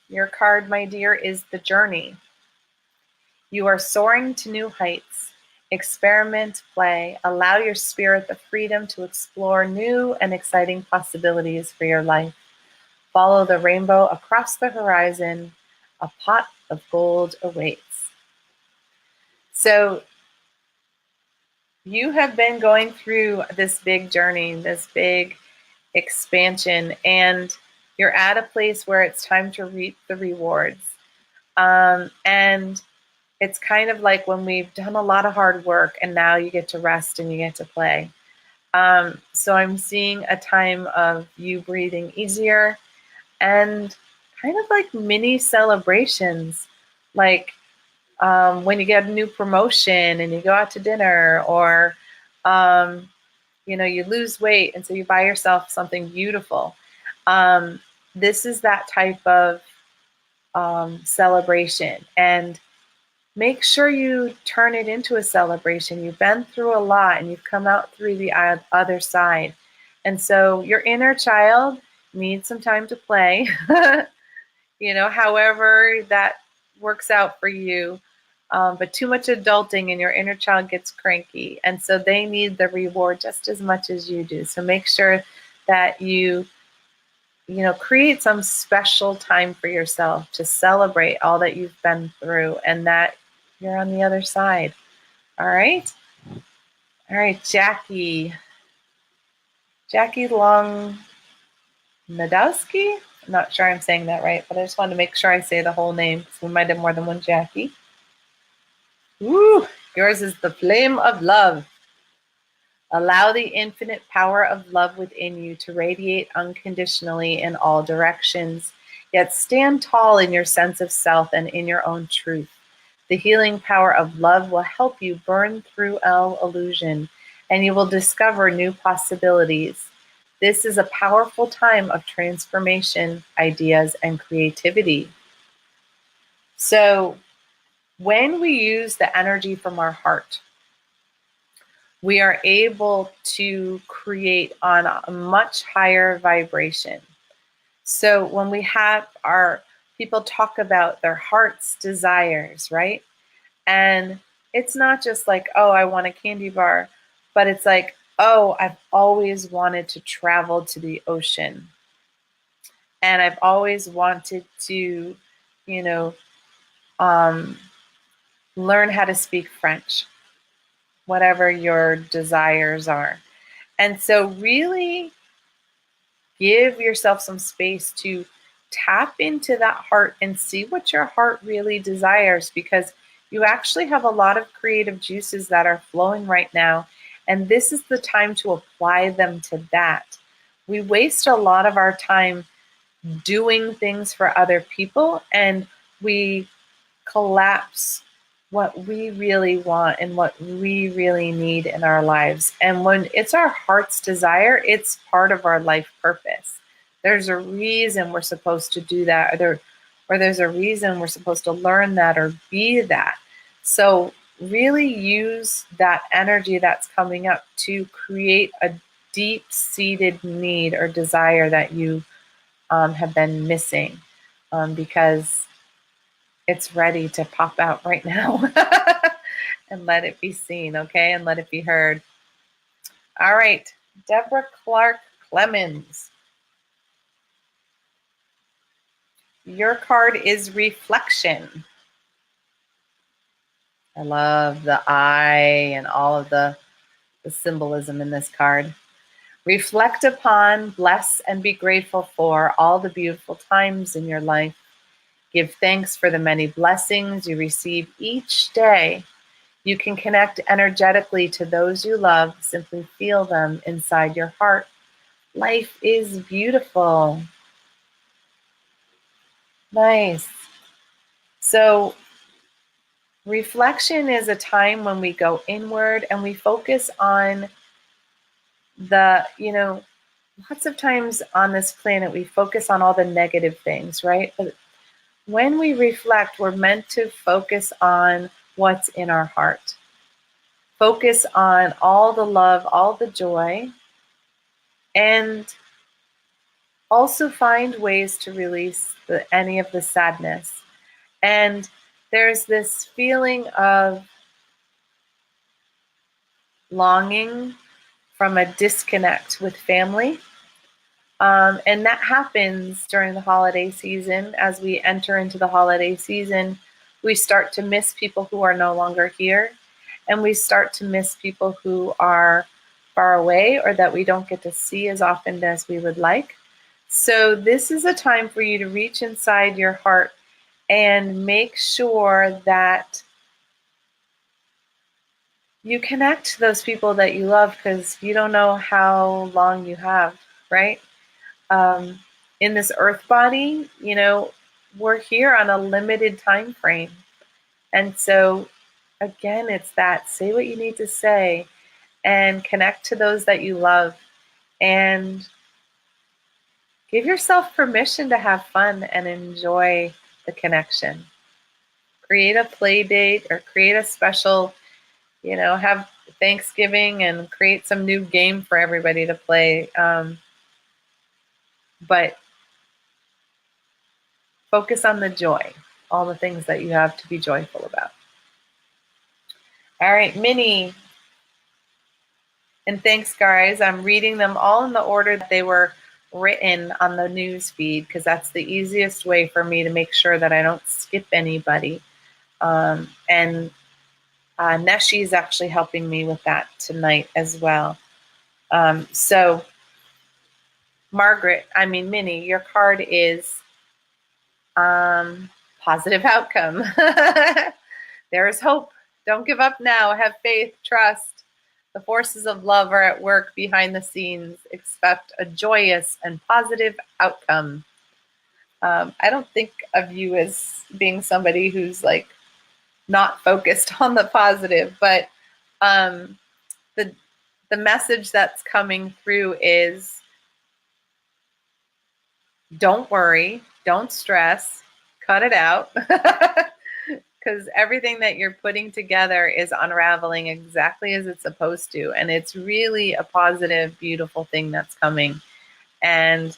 S1: your card, my dear, is the journey. You are soaring to new heights. Experiment, play, allow your spirit the freedom to explore new and exciting possibilities for your life. Follow the rainbow across the horizon. A pot of gold awaits. So you have been going through this big journey, this big expansion, and you're at a place where it's time to reap the rewards. And it's kind of like when we've done a lot of hard work and now you get to rest and you get to play. So I'm seeing a time of you breathing easier and kind of like mini celebrations, like when you get a new promotion and you go out to dinner, or you lose weight and so you buy yourself something beautiful. This is that type of celebration, and make sure you turn it into a celebration. You've been through a lot and you've come out through the other side. And so your inner child needs some time to play, however that works out for you. But too much adulting and your inner child gets cranky. And so they need the reward just as much as you do. So make sure that you create some special time for yourself to celebrate all that you've been through and that you're on the other side. All right? All right, Jackie. Jackie Long Nadowski? I'm not sure I'm saying that right, but I just wanted to make sure I say the whole name because we might have more than one Jackie. Woo! Yours is the flame of love. Allow the infinite power of love within you to radiate unconditionally in all directions, yet stand tall in your sense of self and in your own truth. The healing power of love will help you burn through all illusion, and you will discover new possibilities. This is a powerful time of transformation, ideas, and creativity. So, when we use the energy from our heart, we are able to create on a much higher vibration. So when we have our people talk about their heart's desires, right? And it's not just like, oh, I want a candy bar, but it's like, oh, I've always wanted to travel to the ocean. And I've always wanted to, you know, um, learn how to speak French, whatever your desires are. And so really give yourself some space to tap into that heart and see what your heart really desires, because you actually have a lot of creative juices that are flowing right now. And this is the time to apply them to that. We waste a lot of our time doing things for other people, and we collapse what we really want and what we really need in our lives. And when it's our heart's desire, it's part of our life purpose. There's a reason we're supposed to do that, or there's a reason we're supposed to learn that or be that. So really use that energy that's coming up to create a deep-seated need or desire that you have been missing, because it's ready to pop out right now. And let it be seen, okay? And let it be heard. All right, Deborah Clark Clemens. Your card is reflection. I love the eye and all of the symbolism in this card. Reflect upon, bless, and be grateful for all the beautiful times in your life. Give thanks for the many blessings you receive each day. You can connect energetically to those you love. Simply feel them inside your heart. Life is beautiful. Nice. So, reflection is a time when we go inward and we focus on lots of times on this planet, we focus on all the negative things, right? But when we reflect, we're meant to focus on what's in our heart. Focus on all the love, all the joy, and also find ways to release any of the sadness. And there's this feeling of longing from a disconnect with family. And that happens during the holiday season. As we enter into the holiday season, we start to miss people who are no longer here. And we start to miss people who are far away or that we don't get to see as often as we would like. So this is a time for you to reach inside your heart and make sure that you connect to those people that you love, because you don't know how long you have, right? In this earth body, we're here on a limited time frame. And so, again, it's that say what you need to say and connect to those that you love and give yourself permission to have fun and enjoy the connection. Create a play date or create a special, have Thanksgiving and create some new game for everybody to play. But focus on the joy, all the things that you have to be joyful about. All right, Minnie. And thanks, guys. I'm reading them all in the order that they were written on the news feed, because that's the easiest way for me to make sure that I don't skip anybody. And Neshi is actually helping me with that tonight as well. So Minnie, your card is positive outcome. There is hope. Don't give up now. Have faith, trust. The forces of love are at work behind the scenes. Expect a joyous and positive outcome. I don't think of you as being somebody who's like not focused on the positive, but the message that's coming through is don't worry, don't stress, cut it out, because everything that you're putting together is unraveling exactly as it's supposed to, and it's really a positive, beautiful thing that's coming and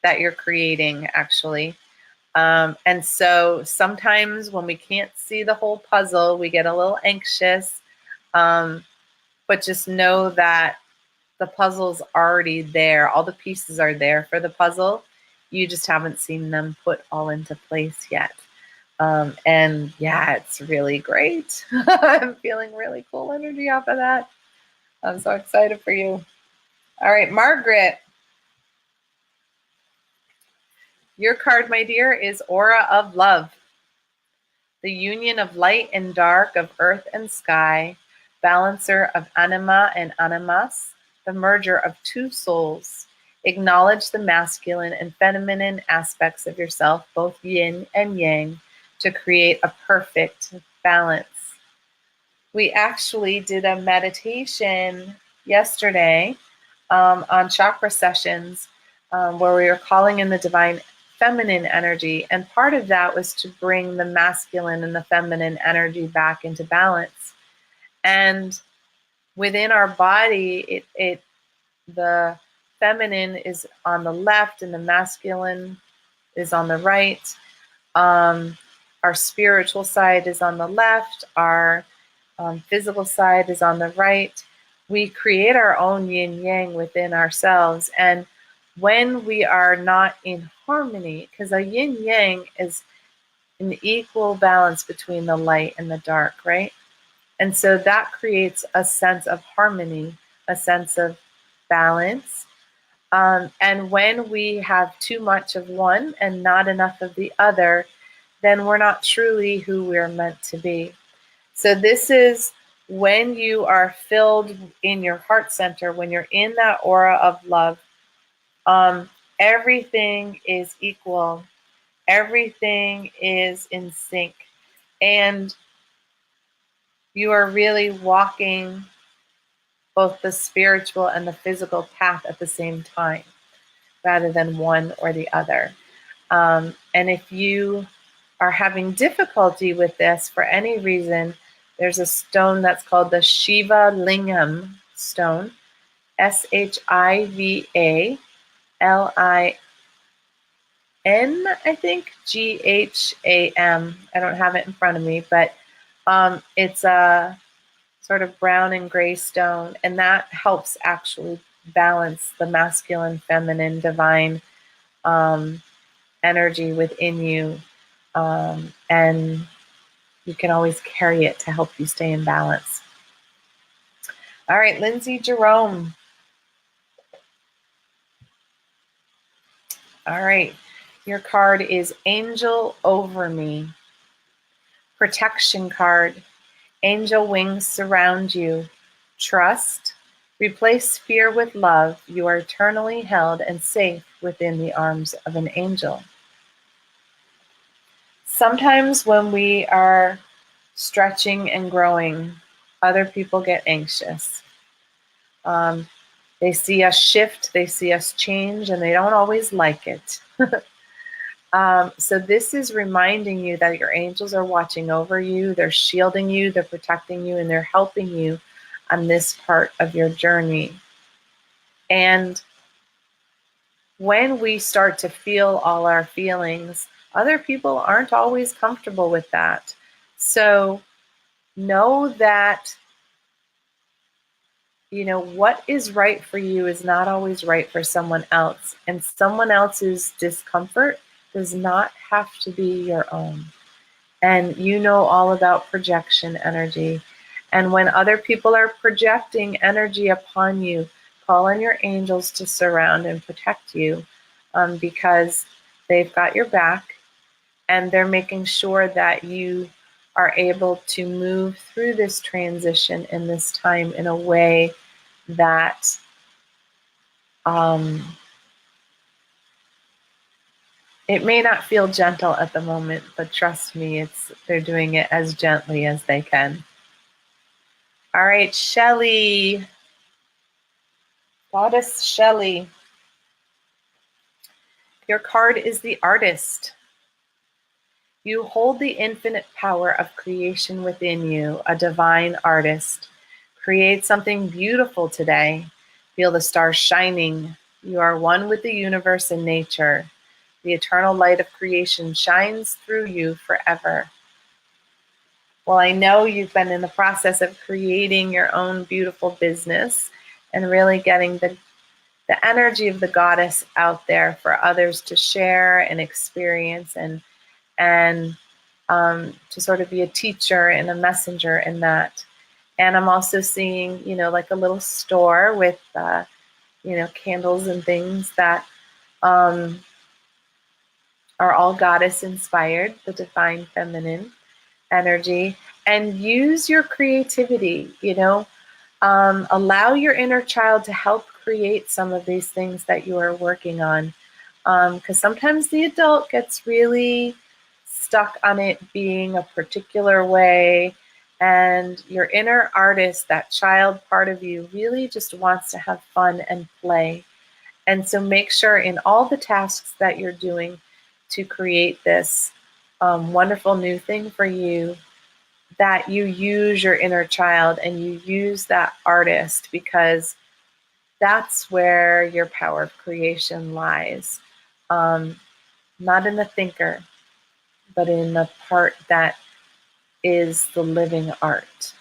S1: that you're creating, actually. And so sometimes when we can't see the whole puzzle, we get a little anxious, but just know that the puzzle's already there. All the pieces are there for the puzzle. You just haven't seen them put all into place yet. And yeah, it's really great. I'm feeling really cool energy off of that. I'm so excited for you. All right, Margaret. Your card, my dear, is Aura of Love. The union of light and dark, of earth and sky, balancer of anima and animas, the merger of two souls. Acknowledge the masculine and feminine aspects of yourself, both yin and yang, to create a perfect balance. We actually did a meditation yesterday on chakra sessions where we were calling in the divine feminine energy, and part of that was to bring the masculine and the feminine energy back into balance. And within our body, the feminine is on the left and the masculine is on the right. Our spiritual side is on the left. Our physical side is on the right. We create our own yin yang within ourselves, and when we are not in harmony, because a yin yang is an equal balance between the light and the dark, right? And so that creates a sense of harmony, a sense of balance. And when we have too much of one and not enough of the other, then we're not truly who we're meant to be. So this is when you are filled in your heart center, when you're in that aura of love, everything is equal. Everything is in sync. And you are really walking both the spiritual and the physical path at the same time, rather than one or the other. And if you are having difficulty with this for any reason, there's a stone that's called the Shiva Lingam stone, ShivaLin, I think, Gham. I don't have it in front of me, but it's a sort of brown and gray stone, and that helps actually balance the masculine, feminine, divine energy within you, and you can always carry it to help you stay in balance. All right, Lindsay Jerome. All right, your card is Angel Over Me. Protection card. Angel wings surround you. Trust. Replace fear with love. You are eternally held and safe within the arms of an angel. Sometimes when we are stretching and growing, other people get anxious. They see us shift, they see us change, and they don't always like it. So this is reminding you that your angels are watching over you, they're shielding you, they're protecting you, and they're helping you on this part of your journey. And when we start to feel all our feelings, other people aren't always comfortable with that. So know that, you know, what is right for you is not always right for someone else. And someone else's discomfort does not have to be your own. And you know all about projection energy. And when other people are projecting energy upon you, call on your angels to surround and protect you, because they've got your back, and they're making sure that you are able to move through this transition in this time in a way that it may not feel gentle at the moment, but trust me, they're doing it as gently as they can. All right, Shelley, Goddess Shelley. Your card is the Artist. You hold the infinite power of creation within you, a divine artist. Create something beautiful today. Feel the stars shining. You are one with the universe and nature. The eternal light of creation shines through you forever. Well, I know you've been in the process of creating your own beautiful business and really getting the energy of the goddess out there for others to share and experience, and to sort of be a teacher and a messenger in that. And I'm also seeing, like a little store with, candles and things that are all goddess inspired, the divine feminine energy. And use your creativity, allow your inner child to help create some of these things that you are working on. Because sometimes the adult gets really stuck on it being a particular way, and your inner artist, that child part of you, really just wants to have fun and play. And so make sure in all the tasks that you're doing to create this wonderful new thing for you, that you use your inner child and you use that artist, because that's where your power of creation lies. Not in the thinker, but in the part that is the living art. Does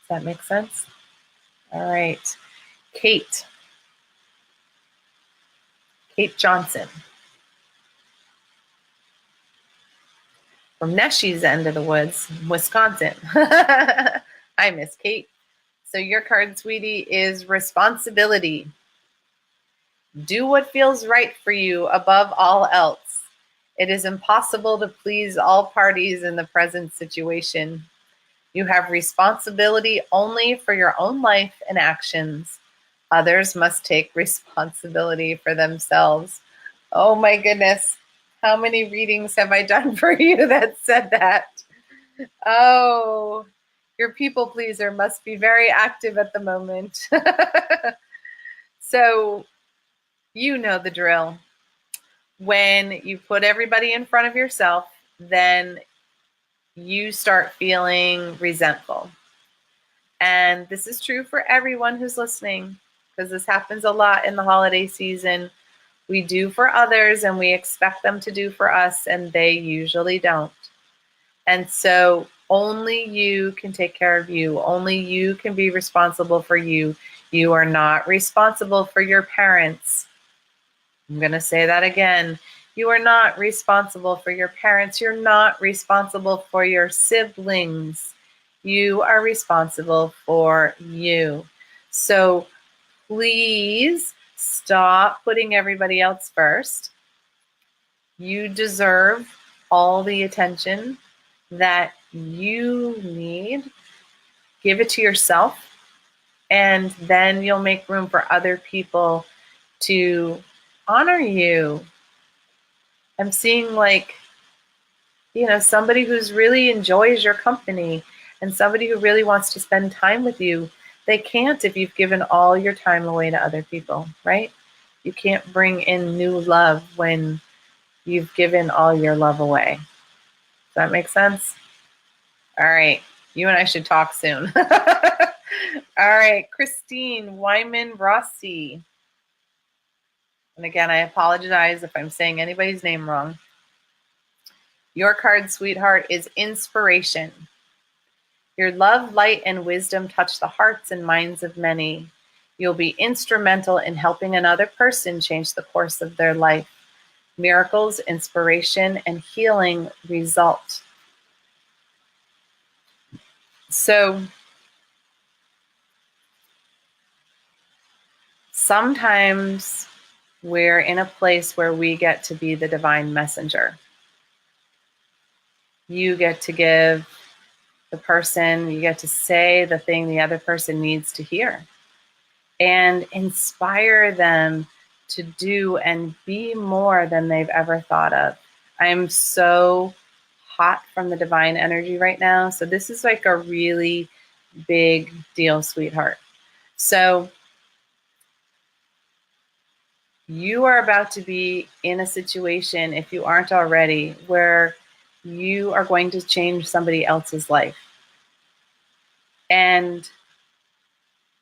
S1: that make sense? All right. Kate Johnson from Neshie's end of the woods, Wisconsin. Hi, Miss Kate. So your card, sweetie, is responsibility. Do what feels right for you above all else. It is impossible to please all parties in the present situation. You have responsibility only for your own life and actions. Others must take responsibility for themselves. Oh my goodness. How many readings have I done for you that said that? Oh, your people pleaser must be very active at the moment. So, you know the drill. When you put everybody in front of yourself, then you start feeling resentful. And this is true for everyone who's listening, because this happens a lot in the holiday season. We do for others and we expect them to do for us, and they usually don't. And so only you can take care of you. Only you can be responsible for you. You are not responsible for your parents. I'm going to say that again. You are not responsible for your parents. You're not responsible for your siblings. You are responsible for you. So please stop putting everybody else first. You deserve all the attention that you need. Give it to yourself, and then you'll make room for other people to honor you. I'm seeing somebody who's really enjoys your company and somebody who really wants to spend time with you. They can't if you've given all your time away to other people, right? You can't bring in new love when you've given all your love away. Does that make sense? All right. You and I should talk soon. All right. Christine Wyman Rossi. And again, I apologize if I'm saying anybody's name wrong. Your card, sweetheart, is inspiration. Your love, light, and wisdom touch the hearts and minds of many. You'll be instrumental in helping another person change the course of their life. Miracles, inspiration, and healing result. So sometimes we're in a place where we get to be the divine messenger. You get to give the person, you get to say the thing the other person needs to hear and inspire them to do and be more than they've ever thought of. I'm so hot from the divine energy right now. So this is like a really big deal, sweetheart. So you are about to be in a situation, if you aren't already, where you are going to change somebody else's life. And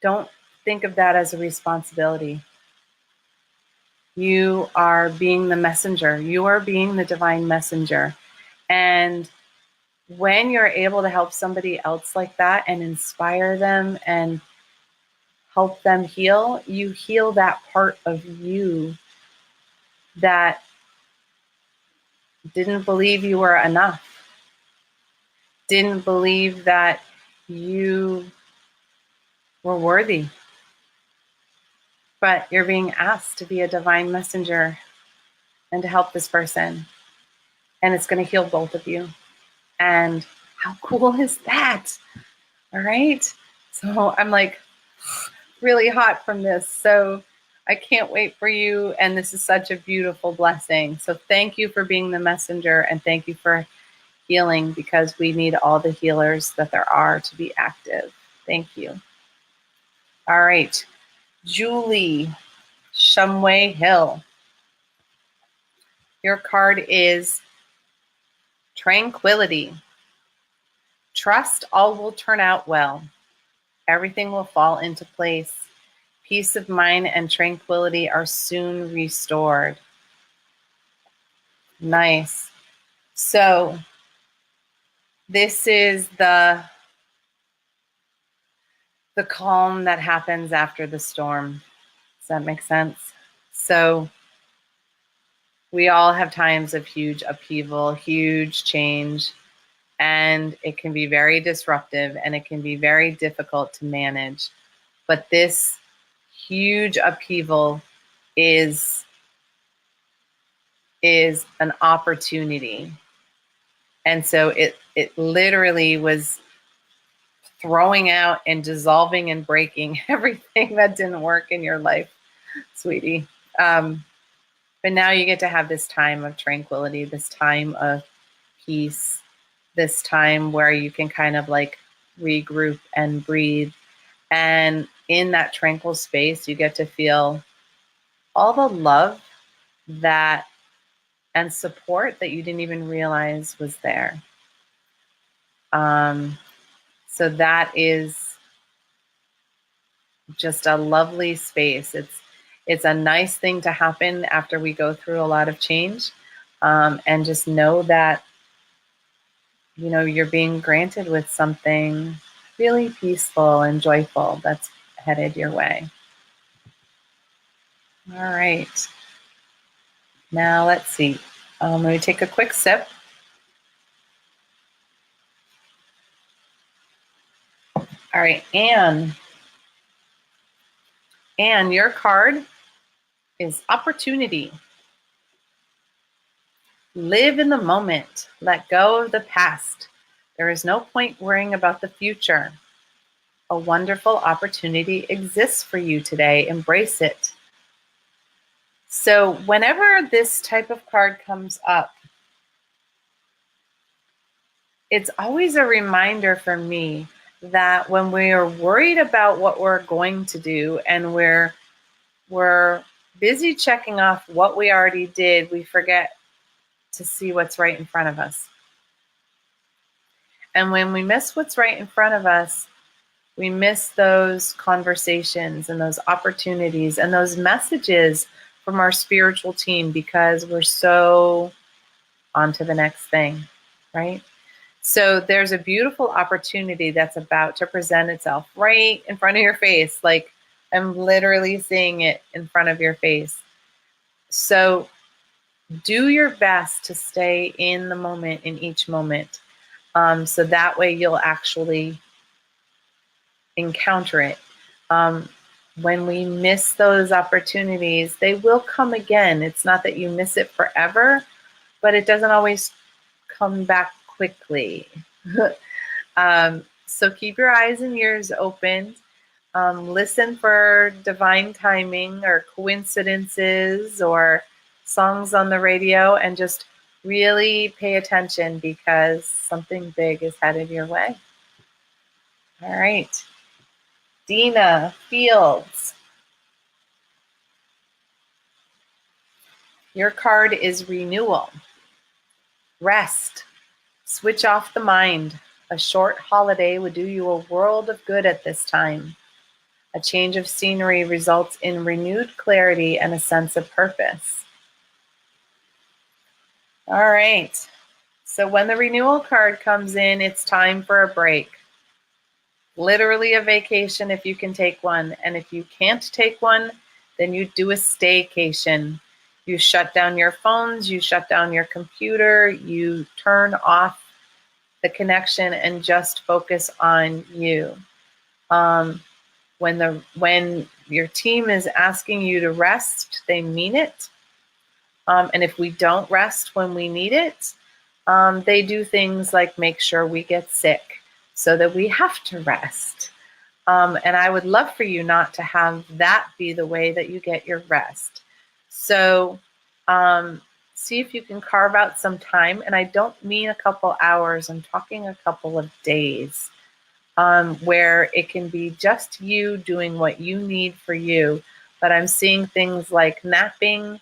S1: don't think of that as a responsibility. You are being the messenger. You are being the divine messenger. And when you're able to help somebody else like that and inspire them and help them heal, you heal that part of you that didn't believe you were enough, didn't believe that you were worthy. But you're being asked to be a divine messenger and to help this person. And it's going to heal both of you. And how cool is that? All right. So I'm like really hot from this. So I can't wait for you. And this is such a beautiful blessing. So thank you for being the messenger, and thank you for healing, because we need all the healers that there are to be active. Thank you. All right. Julie Shumway Hill. Your card is Tranquility. Trust all will turn out well. Everything will fall into place. Peace of mind and tranquility are soon restored. Nice. So this is the calm that happens after the storm. Does that make sense? So we all have times of huge upheaval, huge change, and it can be very disruptive and it can be very difficult to manage. But this huge upheaval is an opportunity. And so it literally was throwing out and dissolving and breaking everything that didn't work in your life, sweetie. But now you get to have this time of tranquility, this time of peace, this time where you can kind of like regroup and breathe. And in that tranquil space, you get to feel all the love that and support that you didn't even realize was there. So that is just a lovely space. It's a nice thing to happen after we go through a lot of change, and just know that, you know, you're being granted with something really peaceful and joyful that's headed your way. All right. Now let's see. Let me take a quick sip. All right, Anne. Anne, your card is Opportunity. Live in the moment. Let go of the past. There is no point worrying about the future. A wonderful opportunity exists for you today. Embrace it. So whenever this type of card comes up, it's always a reminder for me that when we are worried about what we're going to do and we're busy checking off what we already did, we forget to see what's right in front of us. And when we miss what's right in front of us, we miss those conversations and those opportunities and those messages from our spiritual team, because we're so on to the next thing, right? So there's a beautiful opportunity that's about to present itself right in front of your face. Like, I'm literally seeing it in front of your face. So do your best to stay in the moment, in each moment. So that way you'll actually encounter it. when we miss those opportunities, they will come again. It's not that you miss it forever, but it doesn't always come back quickly. So keep your eyes and ears open. Listen for divine timing or coincidences or songs on the radio, and just really pay attention because something big is headed your way. All right. Dina Fields. Your card is renewal. Rest. Switch off the mind. A short holiday would do you a world of good at this time. A change of scenery results in renewed clarity and a sense of purpose. All right. So when the renewal card comes in, it's time for a break. Literally a vacation if you can take one. And if you can't take one, then you do a staycation. You shut down your phones, you shut down your computer, you turn off the connection and just focus on you. When your team is asking you to rest, they mean it. And if we don't rest when we need it, they do things like make sure we get sick so that we have to rest. And I would love for you not to have that be the way that you get your rest. So see if you can carve out some time. And I don't mean a couple hours, I'm talking a couple of days, where it can be just you doing what you need for you. But I'm seeing things like napping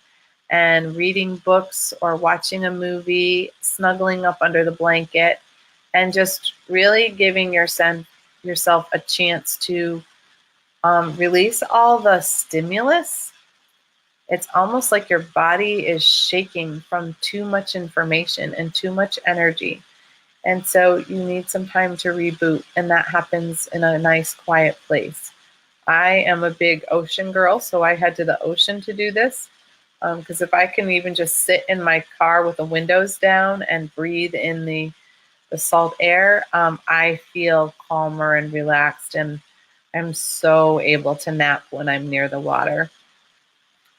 S1: and reading books or watching a movie, snuggling up under the blanket, and just really giving yourself a chance to release all the stimulus. It's almost like your body is shaking from too much information and too much energy. And so you need some time to reboot, and that happens in a nice, quiet place. I am a big ocean girl, so I head to the ocean to do this. Because if I can even just sit in my car with the windows down and breathe in the salt air, I feel calmer and relaxed, and I'm so able to nap when I'm near the water.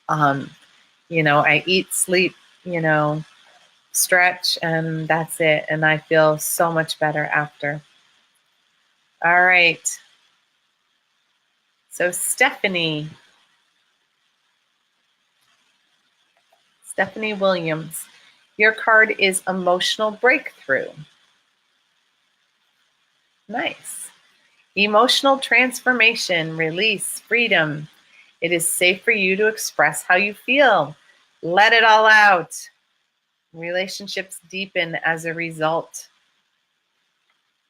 S1: I eat, sleep, stretch, and that's it. And I feel so much better after. All right. So Stephanie Williams, your card is emotional breakthrough. Nice. Emotional transformation, release, freedom. It is safe for you to express how you feel. Let it all out. Relationships deepen as a result.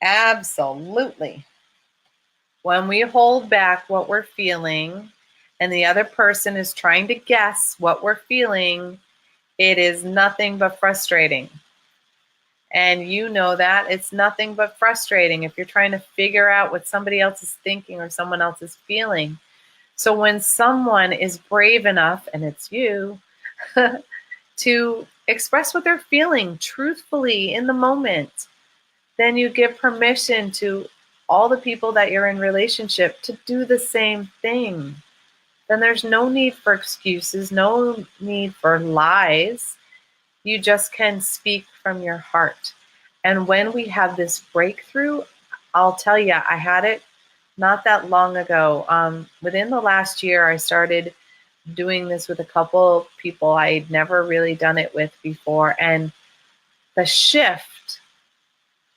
S1: Absolutely. When we hold back what we're feeling and the other person is trying to guess what we're feeling, it is nothing but frustrating. And you know that it's nothing but frustrating if you're trying to figure out what somebody else is thinking or someone else is feeling. So when someone is brave enough, and it's you, to express what they're feeling truthfully in the moment, then you give permission to all the people that you're in relationship to do the same thing. Then there's no need for excuses, no need for lies. You just can speak from your heart. And when we have this breakthrough, I'll tell you, I had it not that long ago. Within the last year, I started doing this with a couple people I'd never really done it with before. And the shift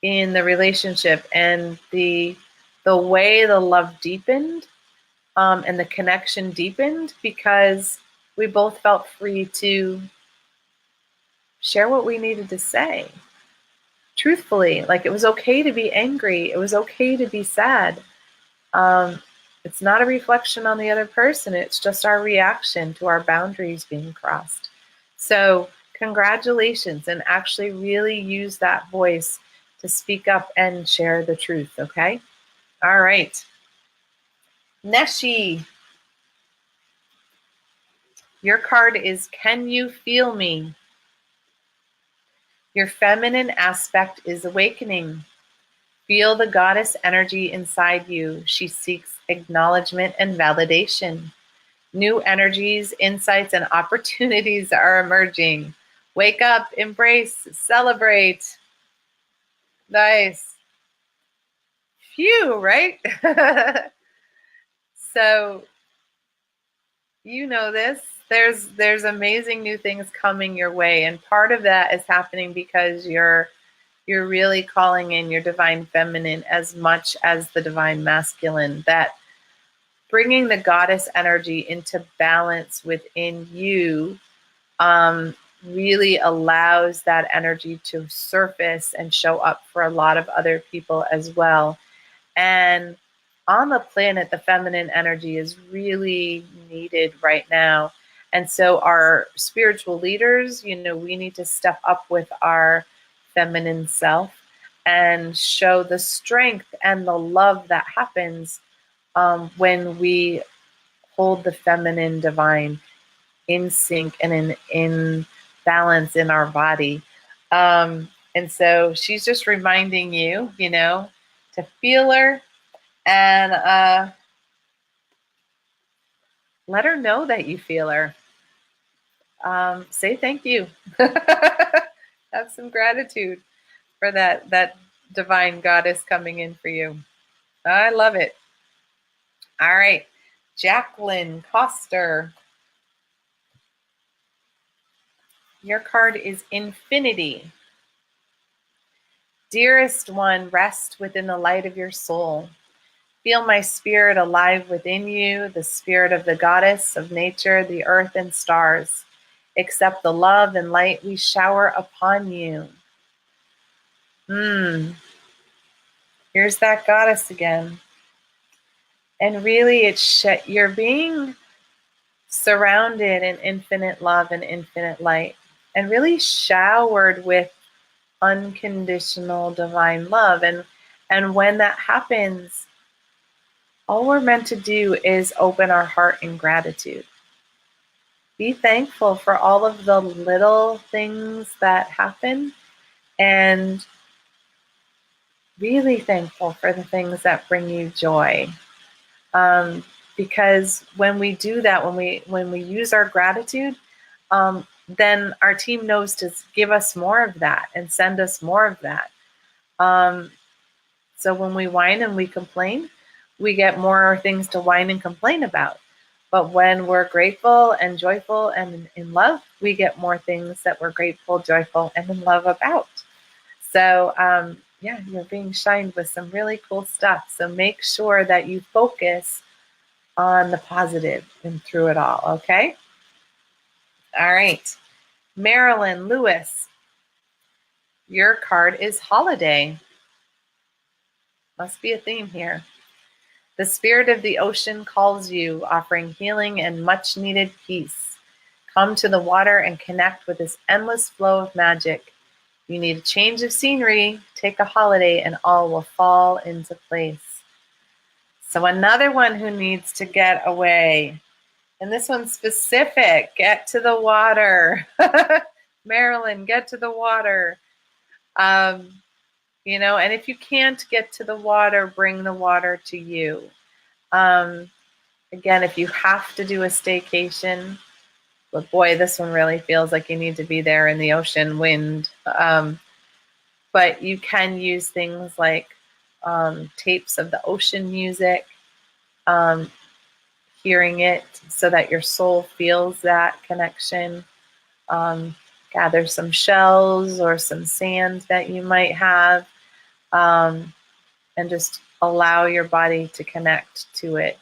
S1: in the relationship and the way the love deepened, and the connection deepened, because we both felt free to share what we needed to say truthfully. Like, it was okay to be angry. It was okay to be sad. It's not a reflection on the other person. It's just our reaction to our boundaries being crossed. So congratulations, and actually really use that voice to speak up and share the truth, okay? All right. Neshi, your card is Can You Feel Me? Your feminine aspect is awakening. Feel the goddess energy inside you. She seeks acknowledgement and validation. New energies, insights, and opportunities are emerging. Wake up, embrace, celebrate. Nice. Phew, right? So, you know this. There's amazing new things coming your way, and part of that is happening because you're really calling in your divine feminine as much as the divine masculine. That bringing the goddess energy into balance within you really allows that energy to surface and show up for a lot of other people as well. And on the planet, the feminine energy is really needed right now. And so our spiritual leaders, we need to step up with our feminine self and show the strength and the love that happens when we hold the feminine divine in sync and in balance in our body. And so she's just reminding you, to feel her and let her know that you feel her. Say thank you. Have some gratitude for that divine goddess coming in for you. I love it. All right, Jacqueline Coster. Your card is Infinity. Dearest one, rest within the light of your soul. Feel my spirit alive within you, the spirit of the goddess of nature, the earth and stars. Accept the love and light we shower upon you. Here's that goddess again. And really, you're being surrounded in infinite love and infinite light, and really showered with unconditional divine love. And when that happens, all we're meant to do is open our heart in gratitude. Be thankful for all of the little things that happen, and really thankful for the things that bring you joy. Because when we do that, when we use our gratitude, then our team knows to give us more of that and send us more of that. So when we whine and we complain, we get more things to whine and complain about. But when we're grateful and joyful and in love, we get more things that we're grateful, joyful, and in love about. So you're being shined with some really cool stuff. So make sure that you focus on the positive and through it all, okay? All right. Marilyn Lewis, your card is Holiday. Must be a theme here. The spirit of the ocean calls you, offering healing and much needed peace. Come to the water and connect with this endless flow of magic. You need a change of scenery, take a holiday, and all will fall into place. So another one who needs to get away. And this one's specific. Get to the water. Marilyn, get to the water. And if you can't get to the water, bring the water to you. Again, if you have to do a staycation, but boy, this one really feels like you need to be there in the ocean wind. But you can use things like tapes of the ocean music, hearing it so that your soul feels that connection. Gather some shells or some sand that you might have, and just allow your body to connect to it.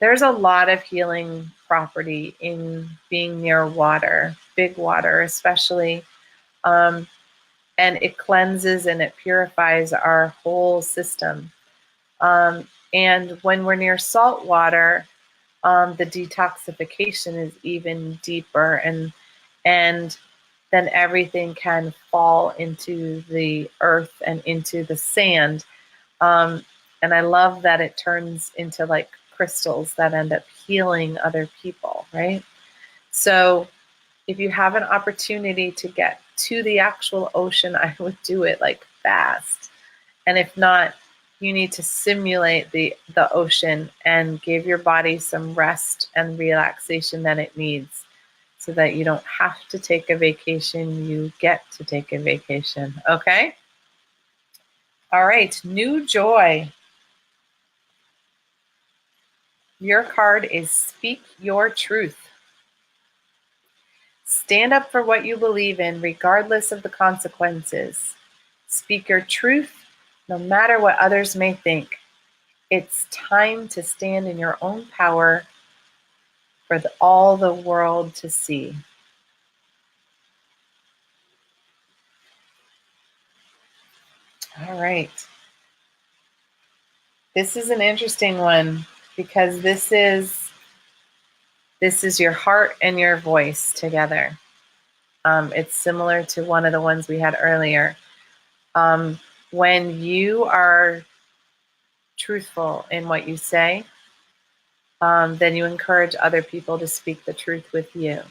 S1: There's a lot of healing property in being near water, big water especially. And it cleanses and it purifies our whole system. And when we're near salt water, the detoxification is even deeper, and then everything can fall into the earth and into the sand. And I love that it turns into like crystals that end up healing other people, right? So if you have an opportunity to get to the actual ocean, I would do it like fast. And if not, you need to simulate the ocean and give your body some rest and relaxation that it needs so that you don't have to take a vacation, you get to take a vacation, okay? All right, new joy. Your card is Speak Your Truth. Stand up for what you believe in, regardless of the consequences. Speak your truth, no matter what others may think. It's time to stand in your own power for all the world to see. All right. This is an interesting one because this is your heart and your voice together. It's similar to one of the ones we had earlier. When you are truthful in what you say, then you encourage other people to speak the truth with you.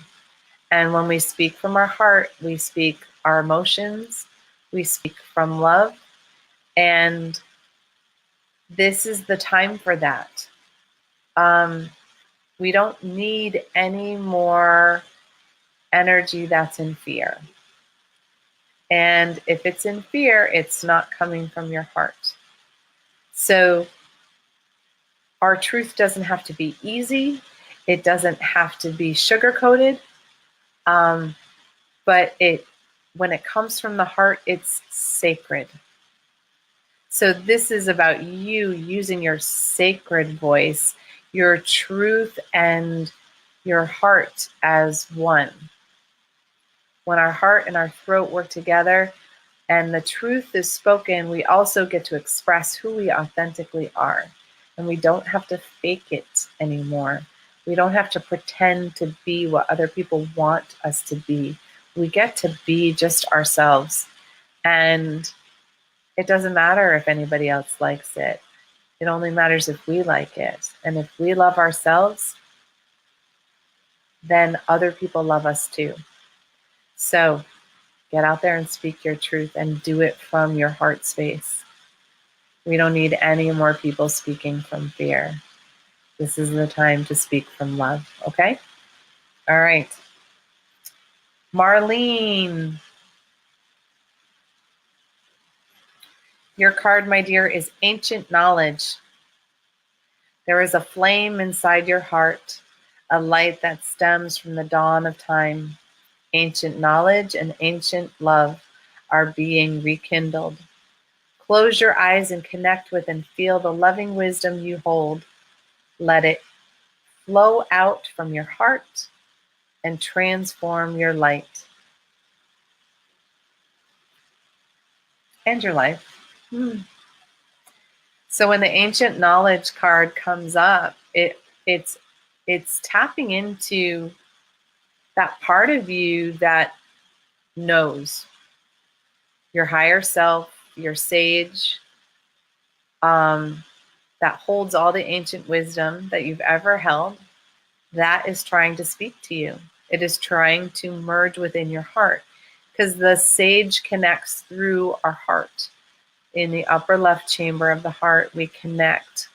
S1: And when we speak from our heart, we speak our emotions, we speak from love, and this is the time for that. We don't need any more energy that's in fear. And if it's in fear, it's not coming from your heart. So our truth doesn't have to be easy. It doesn't have to be sugar-coated. But when it comes from the heart, it's sacred. So this is about you using your sacred voice, your truth and your heart as one. When our heart and our throat work together and the truth is spoken, we also get to express who we authentically are. And we don't have to fake it anymore. We don't have to pretend to be what other people want us to be. We get to be just ourselves. And it doesn't matter if anybody else likes it. It only matters if we like it. And if we love ourselves, then other people love us too. So get out there and speak your truth and do it from your heart space. We don't need any more people speaking from fear. This is the time to speak from love, okay? All right. Marlene. Your card, my dear, is Ancient Knowledge. There is a flame inside your heart, a light that stems from the dawn of time. Ancient knowledge and ancient love are being rekindled. Close your eyes and connect with and feel the loving wisdom you hold. Let it flow out from your heart and transform your light and your life. So when the ancient knowledge card comes up, it's tapping into that part of you that knows, your higher self, your sage, that holds all the ancient wisdom that you've ever held, that is trying to speak to you. It is trying to merge within your heart because the sage connects through our heart. In the upper left chamber of the heart, we connect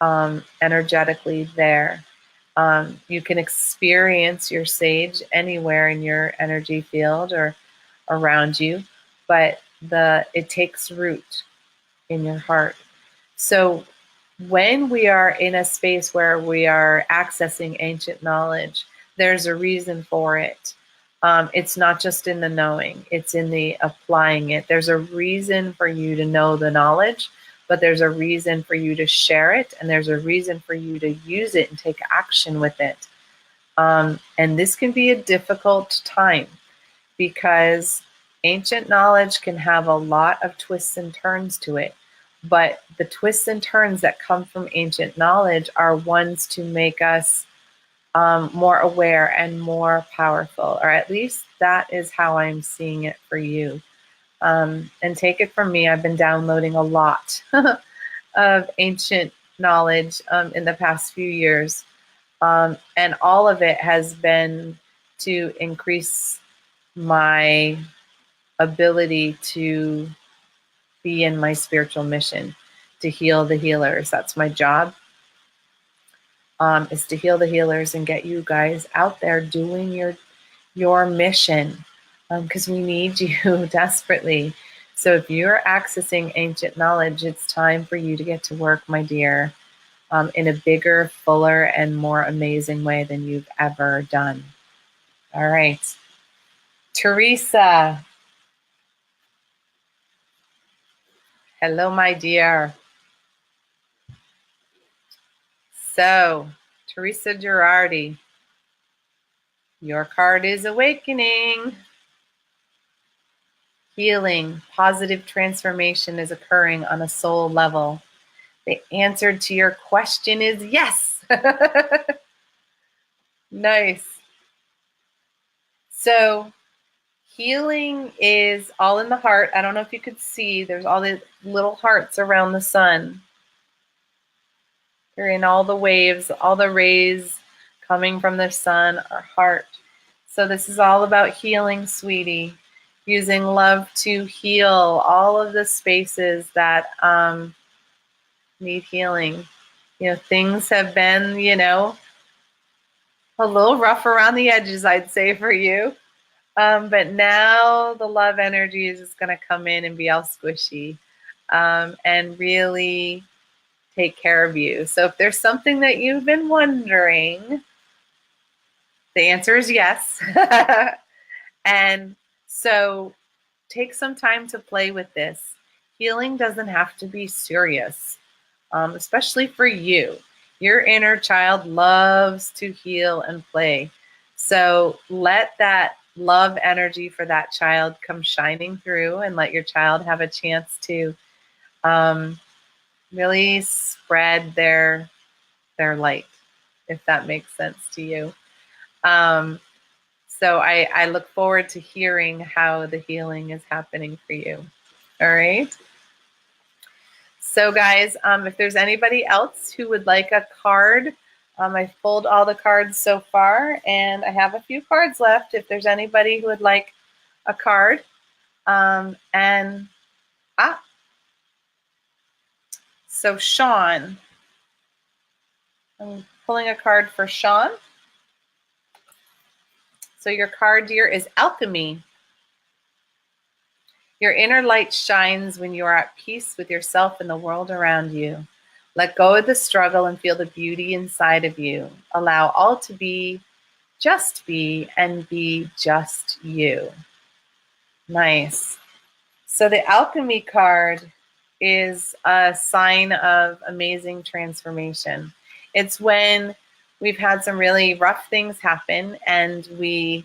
S1: energetically there. You can experience your sage anywhere in your energy field or around you, but it takes root in your heart. So when we are in a space where we are accessing ancient knowledge, there's a reason for it. It's not just in the knowing, it's in the applying it. There's a reason for you to know the knowledge, but there's a reason for you to share it, and there's a reason for you to use it and take action with it. And this can be a difficult time because ancient knowledge can have a lot of twists and turns to it. But the twists and turns that come from ancient knowledge are ones to make us more aware and more powerful, or at least that is how I'm seeing it for you. And take it from me, I've been downloading a lot of ancient knowledge in the past few years. And all of it has been to increase my ability to be in my spiritual mission to heal the healers. That's my job, is to heal the healers and get you guys out there doing your mission, because we need you desperately. So if you're accessing ancient knowledge, it's time for you to get to work, my dear, in a bigger, fuller, and more amazing way than you've ever done. All right. Teresa. Hello, my dear. So, Teresa Girardi, your card is awakening. Healing, positive transformation is occurring on a soul level. The answer to your question is yes. Nice. So, healing is all in the heart. I don't know if you could see, there's all the little hearts around the sun. They're in all the waves, all the rays coming from the sun are heart. So this is all about healing, sweetie. Using love to heal all of the spaces that need healing. Things have been, a little rough around the edges, I'd say, for you. But now the love energy is just going to come in and be all squishy, and really take care of you. So if there's something that you've been wondering, the answer is yes. And so take some time to play with this. Healing doesn't have to be serious, especially for you. Your inner child loves to heal and play. So let that love energy for that child come shining through, and let your child have a chance to really spread their light, if that makes sense to you. So I look forward to hearing how the healing is happening for you. All right. So guys, if there's anybody else who would like a card, I've pulled all the cards so far, and I have a few cards left. If there's anybody who would like a card, so Sean, I'm pulling a card for Sean. So your card, dear, is Alchemy. Your inner light shines when you are at peace with yourself and the world around you. Let go of the struggle and feel the beauty inside of you. Allow all to be, and be just you. Nice. So the Alchemy card is a sign of amazing transformation. It's when we've had some really rough things happen and we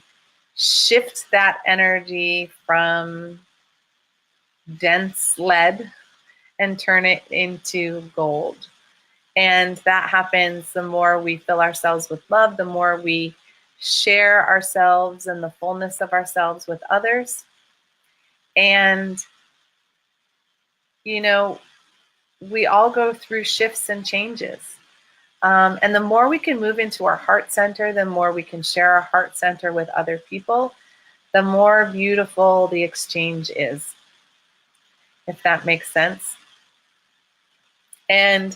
S1: shift that energy from dense lead and turn it into gold. And that happens the more we fill ourselves with love, the more we share ourselves and the fullness of ourselves with others. And, we all go through shifts and changes. And the more we can move into our heart center, the more we can share our heart center with other people, the more beautiful the exchange is, if that makes sense. And,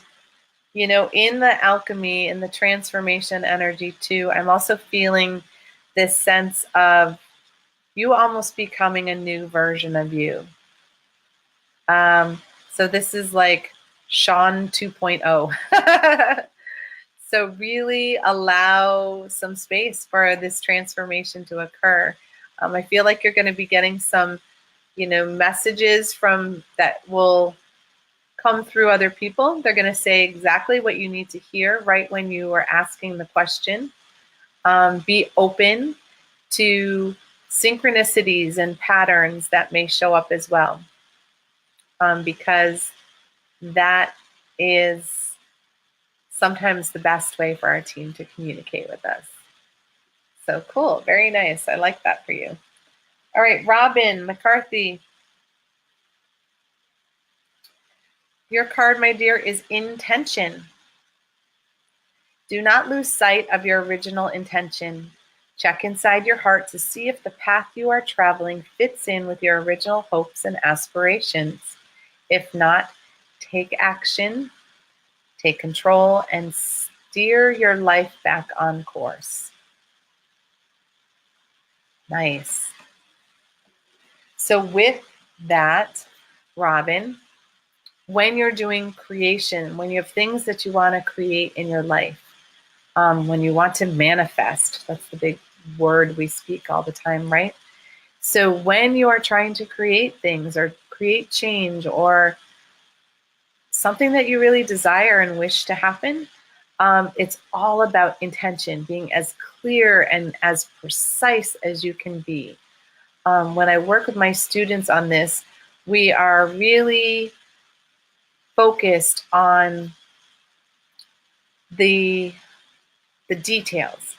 S1: in the alchemy, in the transformation energy too, I'm also feeling this sense of you almost becoming a new version of you. So this is like Sean 2.0. So really allow some space for this transformation to occur. I feel like you're going to be getting some, messages from that will come through other people. They're going to say exactly what you need to hear right when you are asking the question. Be open to synchronicities and patterns that may show up as well, because that is sometimes the best way for our team to communicate with us. So cool. Very nice. I like that for you. All right, Robin McCarthy. Your card, my dear, is intention. Do not lose sight of your original intention. Check inside your heart to see if the path you are traveling fits in with your original hopes and aspirations. If not, take action, take control, and steer your life back on course. Nice. So with that, Robin, when you're doing creation, when you have things that you want to create in your life, when you want to manifest, that's the big word we speak all the time, right? So when you are trying to create things or create change or something that you really desire and wish to happen, it's all about intention, being as clear and as precise as you can be. When I work with my students on this, we are really focused on the details.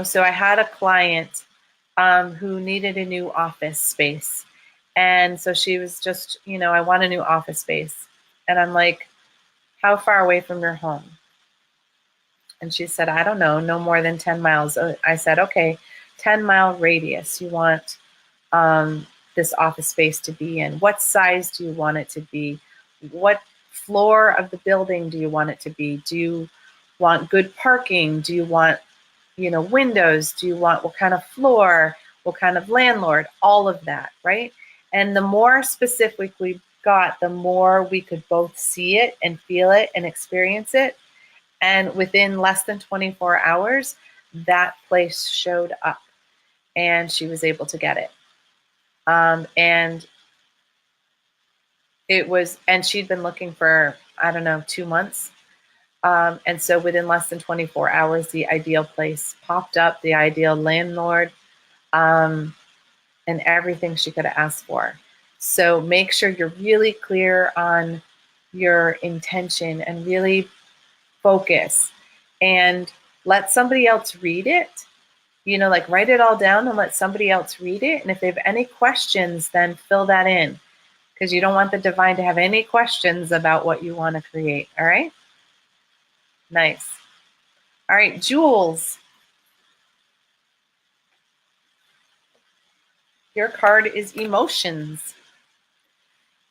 S1: So I had a client who needed a new office space. And so she was just, I want a new office space. And I'm like, how far away from your home? And she said, I don't know, no more than 10 miles. I said, okay, 10-mile radius. You want this office space to be in? What size do you want it to be? What floor of the building do you want it to be? Do you want good parking? Do you want, windows? Do you want, what kind of floor? What kind of landlord? All of that, right? And the more specific we got, the more we could both see it and feel it and experience it. And within less than 24 hours, that place showed up and she was able to get it. And she'd been looking for, 2 months. And so within less than 24 hours, the ideal place popped up, the ideal landlord, and everything she could have asked for. So make sure you're really clear on your intention and really focus and let somebody else read it. Like write it all down and let somebody else read it. And if they have any questions, then fill that in, because you don't want the divine to have any questions about what you want to create. All right? Nice. All right, Jules. Your card is emotions.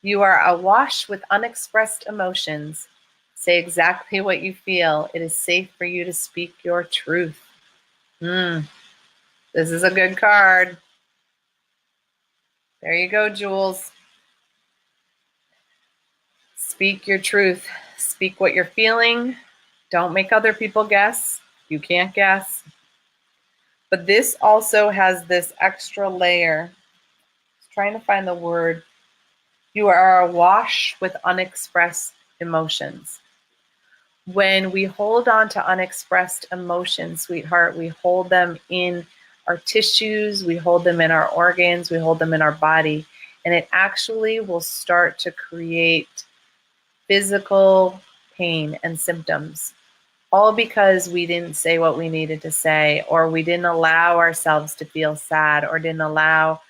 S1: You are awash with unexpressed emotions. Say exactly what you feel. It is safe for you to speak your truth. This is a good card. There you go, Jules. Speak your truth. Speak what you're feeling. Don't make other people guess. You can't guess. But this also has this extra layer. I was trying to find the word. You are awash with unexpressed emotions. When we hold on to unexpressed emotions, sweetheart, we hold them in our tissues, we hold them in our organs, we hold them in our body, and it actually will start to create physical pain and symptoms, all because we didn't say what we needed to say, or we didn't allow ourselves to feel sad, or didn't allow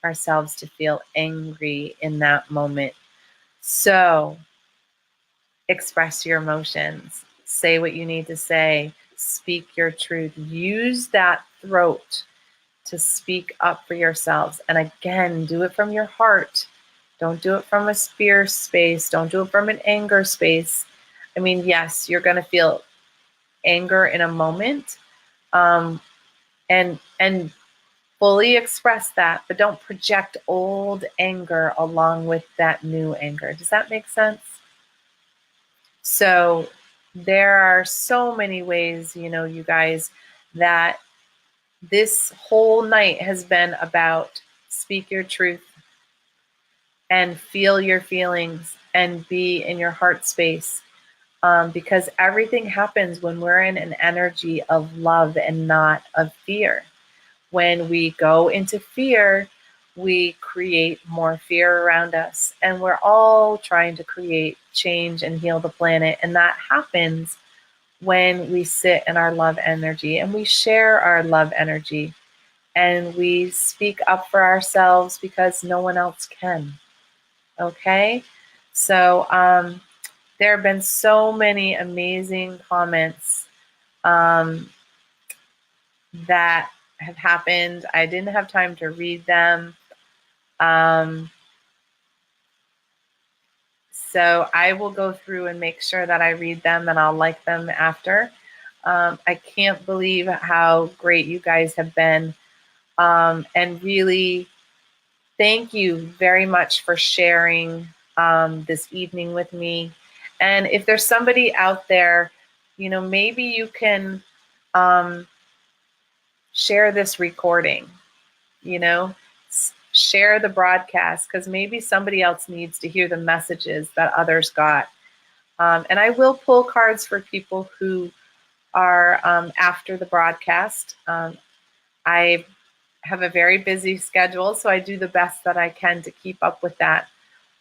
S1: ourselves to feel angry in that moment. So express your emotions, say what you need to say, speak your truth, use that throat to speak up for yourselves. And again, do it from your heart. Don't do it from a fear space. Don't do it from an anger space. I mean, yes, you're going to feel anger in a moment, and fully express that, but don't project old anger along with that new anger. Does that make sense? So there are so many ways, you guys, that this whole night has been about speak your truth and feel your feelings and be in your heart space, because everything happens when we're in an energy of love and not of fear. When we go into fear, we create more fear around us, and we're all trying to create change and heal the planet. And that happens when we sit in our love energy and we share our love energy and we speak up for ourselves because no one else can. Okay? So there have been so many amazing comments that have happened. I didn't have time to read them. So I will go through and make sure that I read them, and I'll like them after. I can't believe how great you guys have been. And really, thank you very much for sharing this evening with me. And if there's somebody out there, maybe you can share this recording, share the broadcast, because maybe somebody else needs to hear the messages that others got. And I will pull cards for people who are after the broadcast. I have a very busy schedule, so I do the best that I can to keep up with that.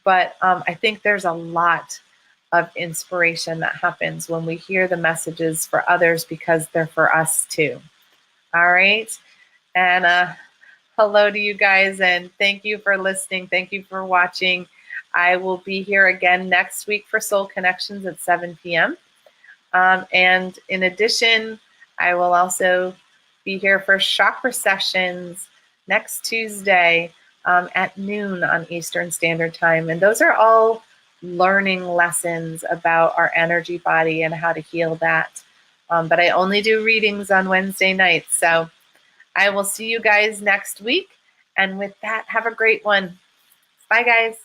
S1: But I think there's a lot of inspiration that happens when we hear the messages for others, because they're for us too. All right. And hello to you guys, and thank you for listening. Thank you for watching. I will be here again next week for Soul Connections at 7 p.m. And in addition, I will also be here for chakra sessions next Tuesday at noon on Eastern Standard Time. And those are all learning lessons about our energy body and how to heal that. But I only do readings on Wednesday nights. So I will see you guys next week. And with that, have a great one. Bye, guys.